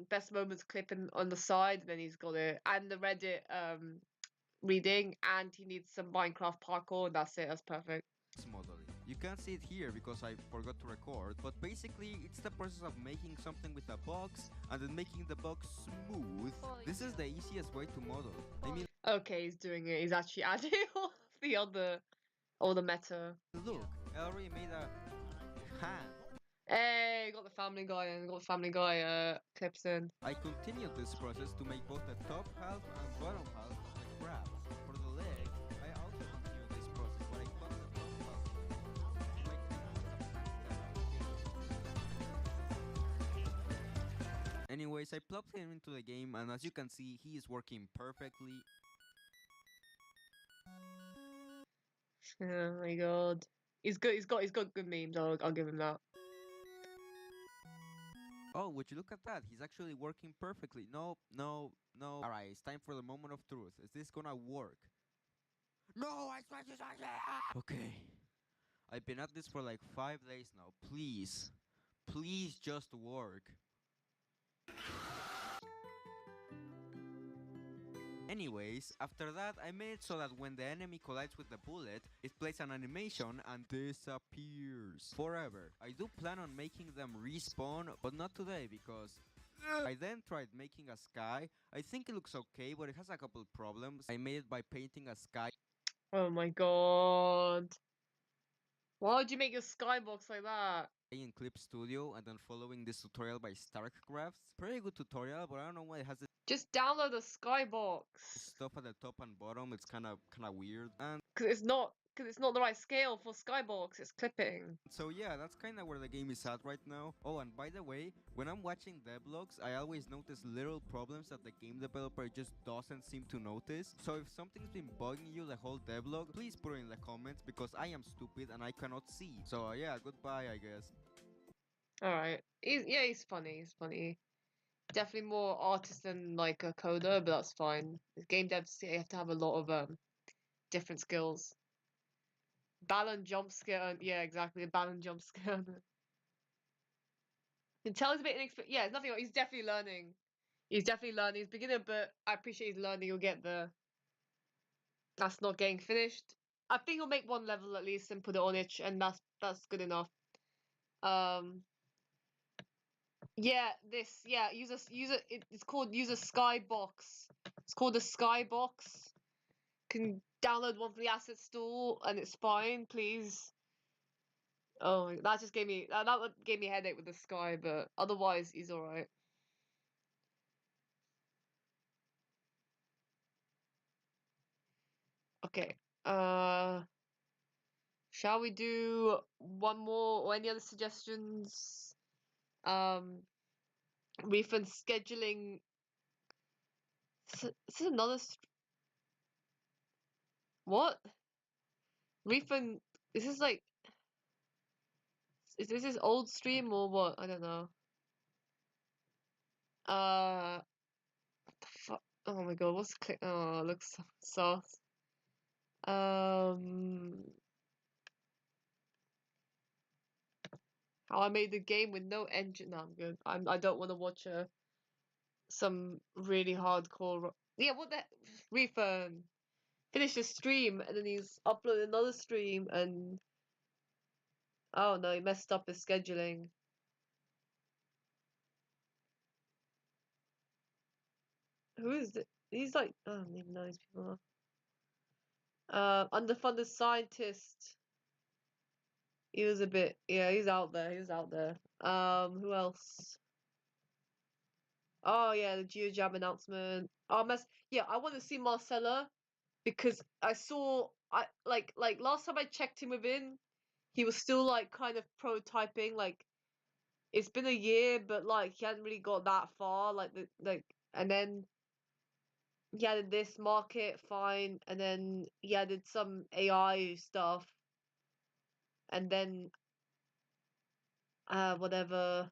best moments clip on the side, and then he's got it, and the Reddit reading, and he needs some Minecraft parkour, and that's it. That's perfect. Modeling. You can't see it here because I forgot to record, but basically it's the process of making something with a box and then making the box smooth. This is the easiest way to model. I mean, okay, he's doing it. He's actually adding all the meta. Look, I already made a hand. Hey, got the Family Guy and got the Family Guy clips in. I continued this process to make both the top half and bottom half of the crab. For the leg, I also continued this process, but I cut the top half. Anyways, I plopped him into the game, and as you can see, he is working perfectly. Oh my god, he's good. He's got good memes. I'll give him that. Oh, would you look at that? He's actually working perfectly. No, no, no. Alright, it's time for the moment of truth. Is this gonna work? No, I swear to God. Okay. I've been at this for like 5 days now. Please. Please just work. Anyways, after that, I made it so that when the enemy collides with the bullet, it plays an animation and disappears forever. I do plan on making them respawn, but not today because I then tried making a sky. I think it looks okay, but it has a couple problems. I made it by painting a sky Oh my god. Why would you make your skybox like that? in Clip Studio and then following this tutorial by StarkCrafts. Pretty good tutorial, but I don't know why it has this Just download the skybox. stuff at the top and bottom. It's kind of weird. And Cause it's not the right scale for skybox. It's clipping. so yeah, that's kind of where the game is at right now. Oh, and by the way, when I'm watching devlogs, I always notice little problems that the game developer just doesn't seem to notice. So if something's been bugging you the whole devlog, please put it in the comments because I am stupid and I cannot see. So yeah, goodbye, I guess. All right. He's funny. He's funny. Definitely more artist than like a coder, but that's fine. Game devs, you have to have a lot of different skills. Balance jump scare. Yeah, exactly. Balance jump scare. Intel is a bit inexperienced. Yeah, it's nothing. He's definitely learning. He's definitely learning. He's beginner, but I appreciate he's learning. He'll get there. That's not getting finished. I think he'll make one level at least and put it on itch, and that's good enough. Yeah, it's called use a skybox. It's called the skybox. Can download one from the asset store and it's fine, please. Oh, that just gave me that gave me a headache with the sky, but otherwise he's all right. Okay. Shall we do one more or any other suggestions? Refund scheduling. This is another. What? Refund. Is this like. Is this his old stream or what? I don't know. What the fuck? Oh my god, what's click? Oh, it looks so sus. How I made the game with no engine. No, I'm good. I don't want to watch some really hardcore. Yeah, what the refund? Finish the stream and then he's uploaded another stream and oh no, he messed up his scheduling. Who is it? He's like I don't even know these people are. Underfunded scientist. He was a bit yeah, he's out there. He's out there. Who else? Oh yeah, the GeoJam announcement. Oh mess. Yeah, I want to see Marcella because I saw like last time I checked him within, he was still like kind of prototyping. Like it's been a year, but like he hadn't really got that far. And then he added this market fine, and then he added some AI stuff, and then whatever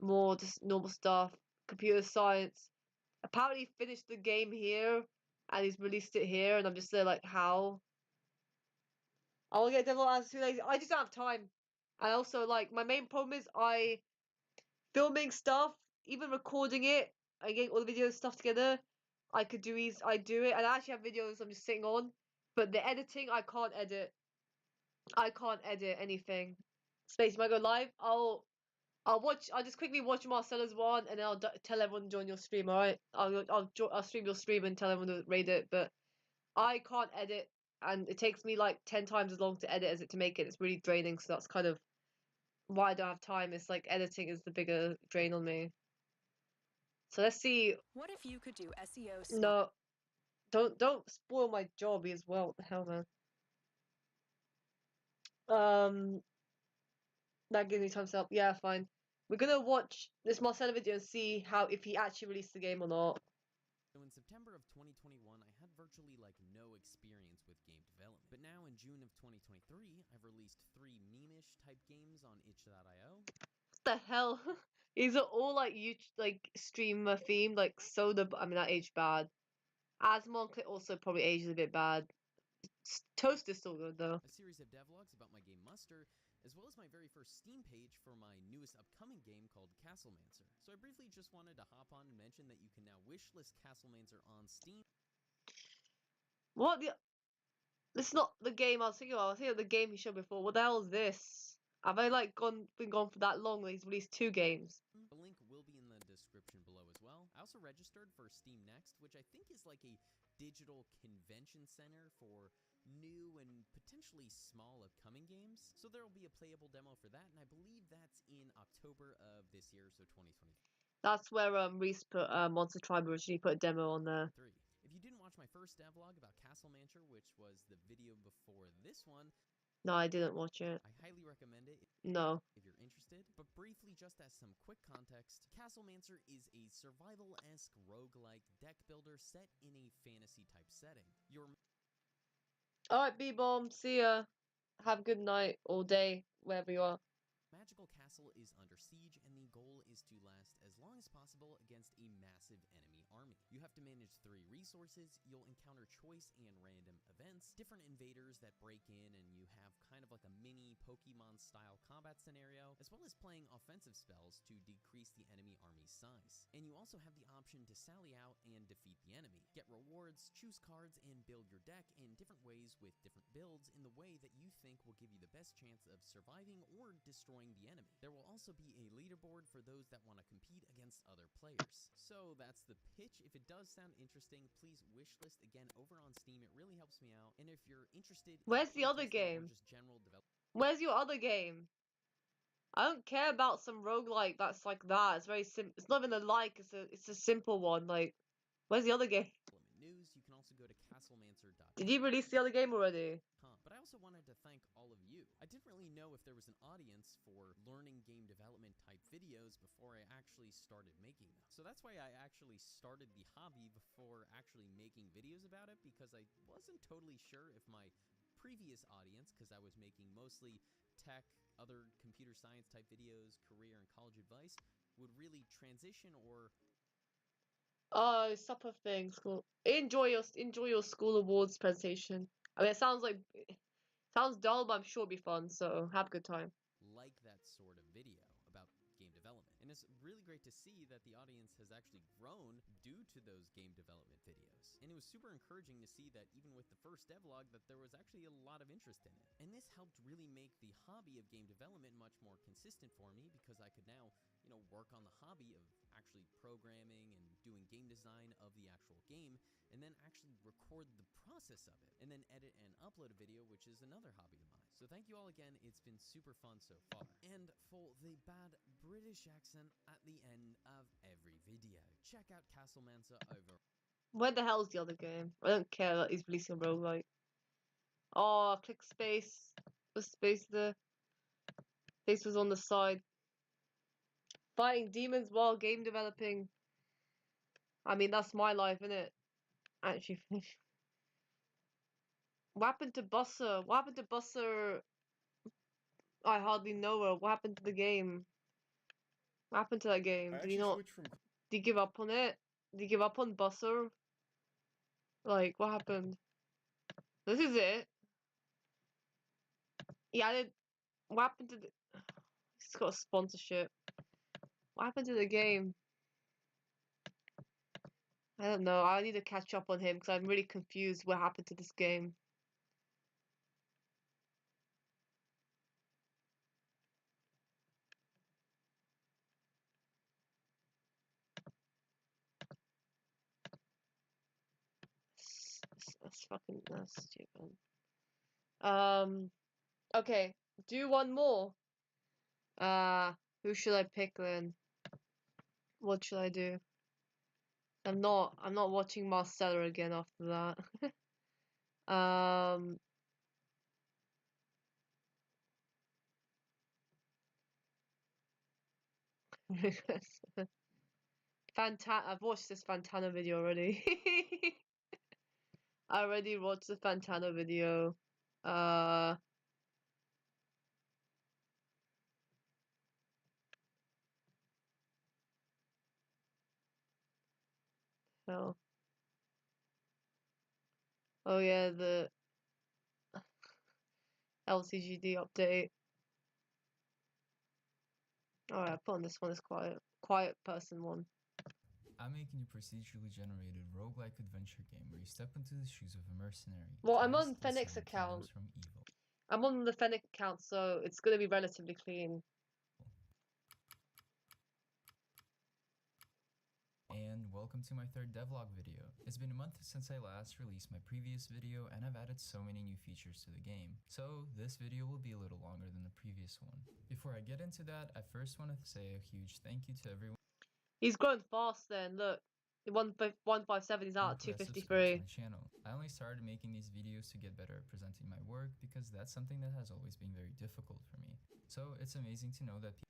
more just normal stuff, computer science. Apparently he finished the game here and he's released it here, and I'm just there like how? I will get Devil as 2 days. I just don't have time. And also like my main problem is I filming stuff, even recording it, and getting all the video stuff together. I could do easy. I do it, and I actually have videos I'm just sitting on. But the editing, I can't edit. I can't edit anything. Space, you might go live. I'll watch. I'll just quickly watch Marcella's one, and then I'll tell everyone to join your stream. All right. I'll stream your stream and tell everyone to raid it. But I can't edit, and it takes me like 10 times as long to edit as it to make it. It's really draining. So that's kind of why I don't have time. It's like editing is the bigger drain on me. So let's see. What if you could do SEO? No, don't spoil my job as well. What the hell, man? That gives me time to help. Yeah, fine. We're gonna watch this Marcelo video and see how if he actually released the game or not. So in September of 2021, I had virtually like no experience with game development. But now in June of 2023, I've released 3 meme-ish type games on itch.io. What the hell? These are all like like streamer themed, like Soda. I mean, that aged bad. Asmonk also probably ages a bit bad. Toast is still good though. A series of devlogs about my game Muster, as well as my very first Steam page for my newest upcoming game called Castlemancer. So I briefly just wanted to hop on and mention that you can now wishlist Castlemancer on Steam. What the? This is not the game I was thinking of. I was thinking of the game he showed before. What the hell is this? Have I like been gone for that long? He's released 2 games. The link will be in the description below as well. I also registered for Steam Next, which I think is like a digital convention center for new and potentially small upcoming games. So there will be a playable demo for that, and I believe that's in October of this year, so 2020. That's where Reese put Monster Tribe originally put a demo on there. 3. If you didn't watch my first devlog about Castlemancer, which was the video before this one, no, I didn't watch it. I highly recommend it. No. If you're interested. But briefly, just as some quick context, Castlemancer is a survival-esque roguelike deck builder set in a fantasy-type setting. Your Alright, B-Bomb, see ya. Have a good night or day, wherever you are. magical castle is under siege, and the goal is to last as long as possible against a massive enemy army. You have to manage 3 resources, you'll encounter choice and random events, different invaders that break in, and you have kind of like a mini Pokemon-style combat scenario, as well as playing offensive spells to decrease the enemy army's size. And you also have the option to sally out and defeat the enemy, get rewards, choose cards, and build your deck in different ways with different builds in the way that you think will give you the best chance of surviving or destroying the enemy. There will also be a leaderboard for those that want to compete against other players. So that's the pitch. If it does sound interesting, please wishlist again over on Steam. It really helps me out. And if you're interested, where's the other game? Just general development. Where's your other game? I don't care about some roguelike that's like that. It's very simple. It's not even a like. It's a simple one. Like, where's the other game? News. You can also go to castlemancer.com. Did you release the other game already? But I also wanted to thank all of you. I didn't really know if there was an audience for learning game development type videos before I actually started making them. So that's why I actually started the hobby before actually making videos about it, because I wasn't totally sure if my previous audience, because I was making mostly tech, other computer science type videos, career and college advice, would really transition or Oh, supper thing, school. Enjoy your school awards presentation. I mean, it sounds dull, but I'm sure it'll be fun. So have a good time. like that sort of video about game development. And it's really great to see that the audience has actually grown due to those game development videos. And it was super encouraging to see that even with the first devlog that there was actually a lot of interest in it. And this helped really make the hobby of game development much more consistent for me, because I could now, work on the hobby of actually programming and doing game design of the actual game, and then actually record the process of it, and then edit and upload a video, which is another hobby of mine. So thank you all again. It's been super fun so far. And for the bad British accent at the end of every video, check out Castlemancer over. Where the hell's the other game? I don't care that he's releasing a roguelike. Oh, click space. The space there. Space was on the side. Fighting demons while game developing. I mean, that's my life, innit? Actually, what happened to Busser? What happened to Busser? I hardly know her. What happened to the game? What happened to that game? Did he not? Did he give up on it? Did he give up on Busser? Like, what happened? This is it. Yeah, what happened to the... He's got a sponsorship. What happened to the game? I don't know. I need to catch up on him because I'm really confused what happened to this game. That's stupid. Okay. Do one more. Who should I pick then? What should I do? I'm not watching Marcella again after that. I've watched this Fantana video already. I already watched the Fantana video. hell. Oh yeah, the LCGD update. Alright, put on this one as quiet person one. I'm making a procedurally generated roguelike adventure game where you step into the shoes of a mercenary. Well, I'm cast on and Fennec's summon account. kingdoms from evil. I'm on the Fennec account, so it's gonna be relatively clean. And welcome to my third devlog video. It's been a month since I last released my previous video and I've added so many new features to the game. So this video will be a little longer than the previous one. Before I get into that, I first want to say a huge thank you to everyone. He's grown fast then, look. 157, he's out at Who has 253. subscribed to my channel. I only started making these videos to get better at presenting my work because that's something that has always been very difficult for me. So it's amazing to know that people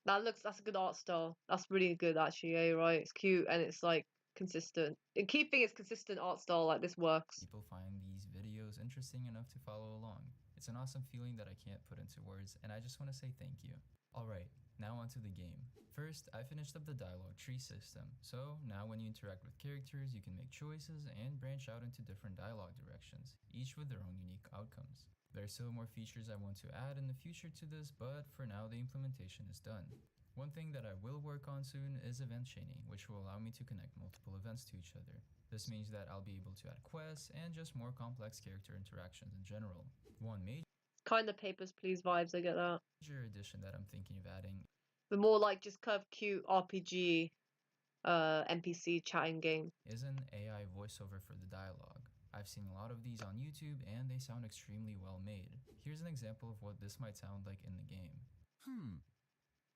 That's a good art style. That's really good actually, yeah, you're right. It's cute and it's like consistent. The key thing is consistent art style, like this works. people find these videos interesting enough to follow along. It's an awesome feeling that I can't put into words, and I just want to say thank you. Alright, now onto the game. First, I finished up the dialogue tree system, so now when you interact with characters, you can make choices and branch out into different dialogue directions, each with their own unique outcomes. There are still more features I want to add in the future to this, but for now the implementation is done. One thing that I will work on soon is event chaining, which will allow me to connect multiple events to each other. This means that I'll be able to add quests and just more complex character interactions in general. One major Kind of Papers, Please vibes, I get that. addition that I'm thinking of adding The more like just kind of cute RPG NPC chatting game. is an AI voiceover for the dialogue. I've seen a lot of these on YouTube and they sound extremely well made. Here's an example of what this might sound like in the game.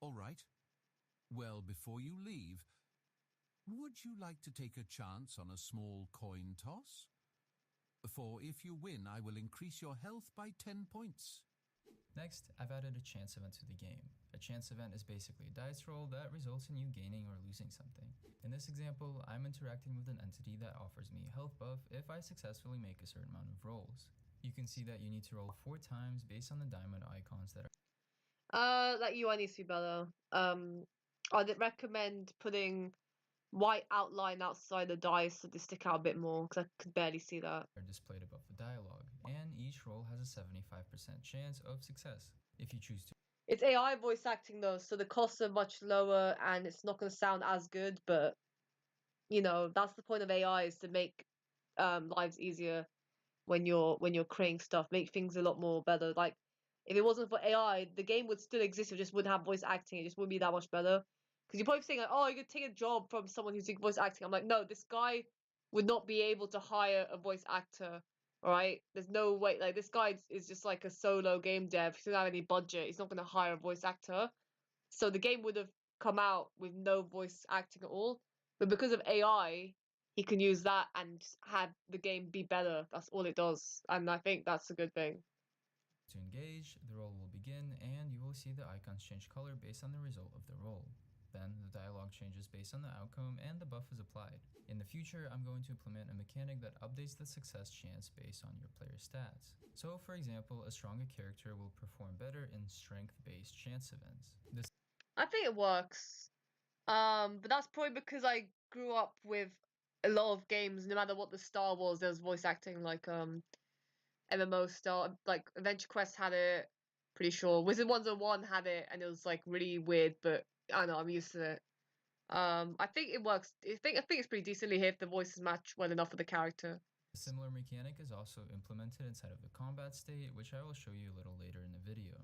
All right. Well, before you leave, would you like to take a chance on a small coin toss? For if you win, I will increase your health by 10 points. Next, I've added a chance event to the game. A chance event is basically a dice roll that results in you gaining or losing something. In this example, I'm interacting with an entity that offers me a health buff if I successfully make a certain amount of rolls. You can see that you need to roll 4 times based on the diamond icons that are That UI needs to be better. I'd recommend putting white outline outside the dice so they stick out a bit more, because I could barely see that. displayed above the dialogue, and each roll has a 75% chance of success. If you choose to It's AI voice acting though, so the costs are much lower and it's not going to sound as good, but you know, that's the point of AI, is to make lives easier when you're creating stuff, make things a lot more better. Like if it wasn't for AI, the game would still exist, it just wouldn't have voice acting, it just wouldn't be that much better. Because you're probably saying like, oh, you could take a job from someone who's doing voice acting. I'm like, no, this guy would not be able to hire a voice actor. All right, there's no way. Like this guy is just like a solo game dev. He doesn't have any budget. He's not going to hire a voice actor. So the game would have come out with no voice acting at all. But because of AI, he can use that and have the game be better. That's all it does, and I think that's a good thing. To engage, the roll will begin and you will see the icons change color based on the result of the roll. Then the dialogue changes based on the outcome and the buff is applied. In the future, I'm going to implement a mechanic that updates the success chance based on your player's stats. So for example, a stronger character will perform better in strength-based chance events. I think it works. But that's probably because I grew up with a lot of games, no matter what the style was, there was voice acting, like MMO style, like Adventure Quest had it, pretty sure. Wizard 101 had it, and it was like really weird, but I don't know, I'm used to it. I think it works. I think it's pretty decently here if the voices match well enough with the character. A similar mechanic is also implemented inside of the combat state, which I will show you a little later in the video.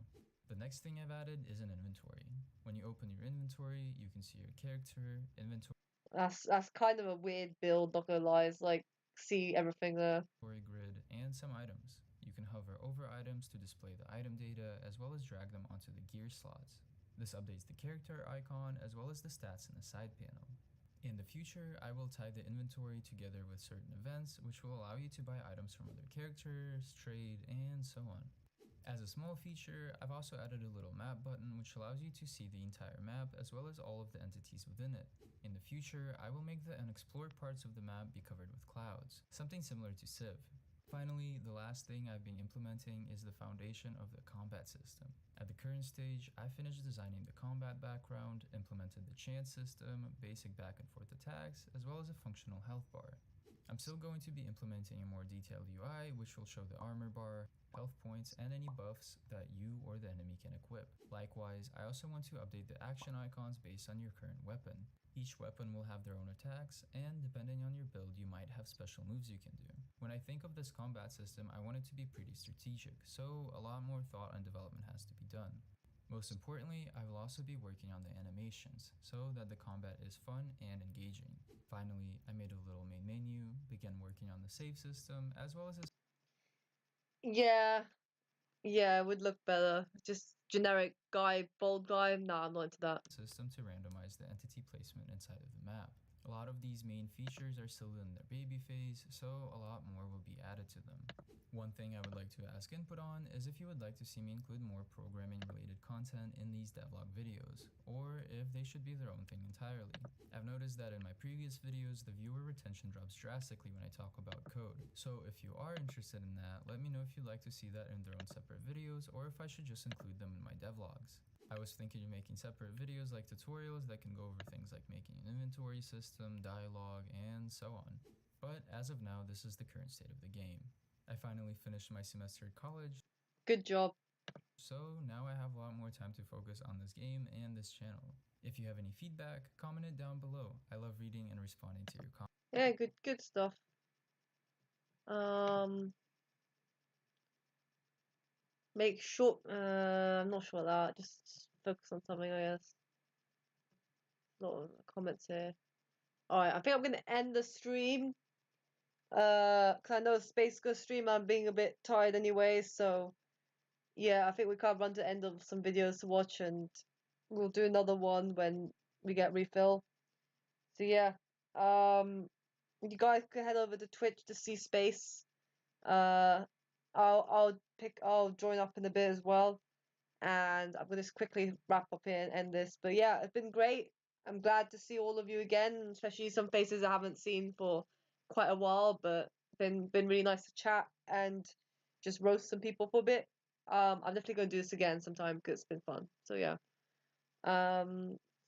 The next thing I've added is an inventory. When you open your inventory, you can see your character, inventory That's kind of a weird build, not gonna lie. It's like, see everything there. grid, and some items. You can hover over items to display the item data, as well as drag them onto the gear slots. This updates the character icon, as well as the stats in the side panel. In the future, I will tie the inventory together with certain events, which will allow you to buy items from other characters, trade, and so on. As a small feature, I've also added a little map button which allows you to see the entire map as well as all of the entities within it. In the future, I will make the unexplored parts of the map be covered with clouds, something similar to Civ. Finally, the last thing I've been implementing is the foundation of the combat system. At the current stage, I finished designing the combat background, implemented the chance system, basic back and forth attacks, as well as a functional health bar. I'm still going to be implementing a more detailed UI, which will show the armor bar, health points, and any buffs that you or the enemy can equip. Likewise, I also want to update the action icons based on your current weapon. Each weapon will have their own attacks, and depending on your build, you might have special moves you can do. When I think of this combat system, I want it to be pretty strategic, so a lot more thought and development has to be done. Most importantly, I will also be working on the animations, so that the combat is fun and engaging. Finally, I made a little main menu, began working on the save system, as well as a Yeah, yeah, it would look better. Just generic guy, bold guy. Nah, I'm not into that. system to randomize the entity placement inside of the map. A lot of these main features are still in their baby phase, so a lot more will be added to them. One thing I would like to ask input on is if you would like to see me include more programming related content in these devlog videos, or if they should be their own thing entirely. I've noticed that in my previous videos, the viewer retention drops drastically when I talk about code. So if you are interested in that, let me know if you'd like to see that in their own separate videos, or if I should just include them in my devlogs. I was thinking of making separate videos like tutorials that can go over things like making an inventory system, dialogue, and so on. But as of now, this is the current state of the game. I finally finished my semester at college. Good job. So now I have a lot more time to focus on this game and this channel. If you have any feedback, comment it down below. I love reading and responding to your comments. Yeah, good stuff. Make sure. I'm not sure about that. Just focus on something, I guess. A lot of comments here. All right, I think I'm gonna end the stream. Cause I know it's Space Ghost stream. I'm being a bit tired anyway, so yeah, I think we can't run to the end of some videos to watch, and we'll do another one when we get refill. So yeah, you guys can head over to Twitch to see Space. I'll join up in a bit as well, and I'm gonna just quickly wrap up here and end this. But yeah, it's been great. I'm glad to see all of you again, especially some faces I haven't seen for quite a while. But been really nice to chat and just roast some people for a bit. I'm definitely gonna do this again sometime because it's been fun. So yeah.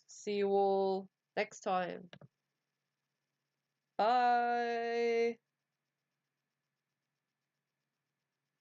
See you all next time. Bye.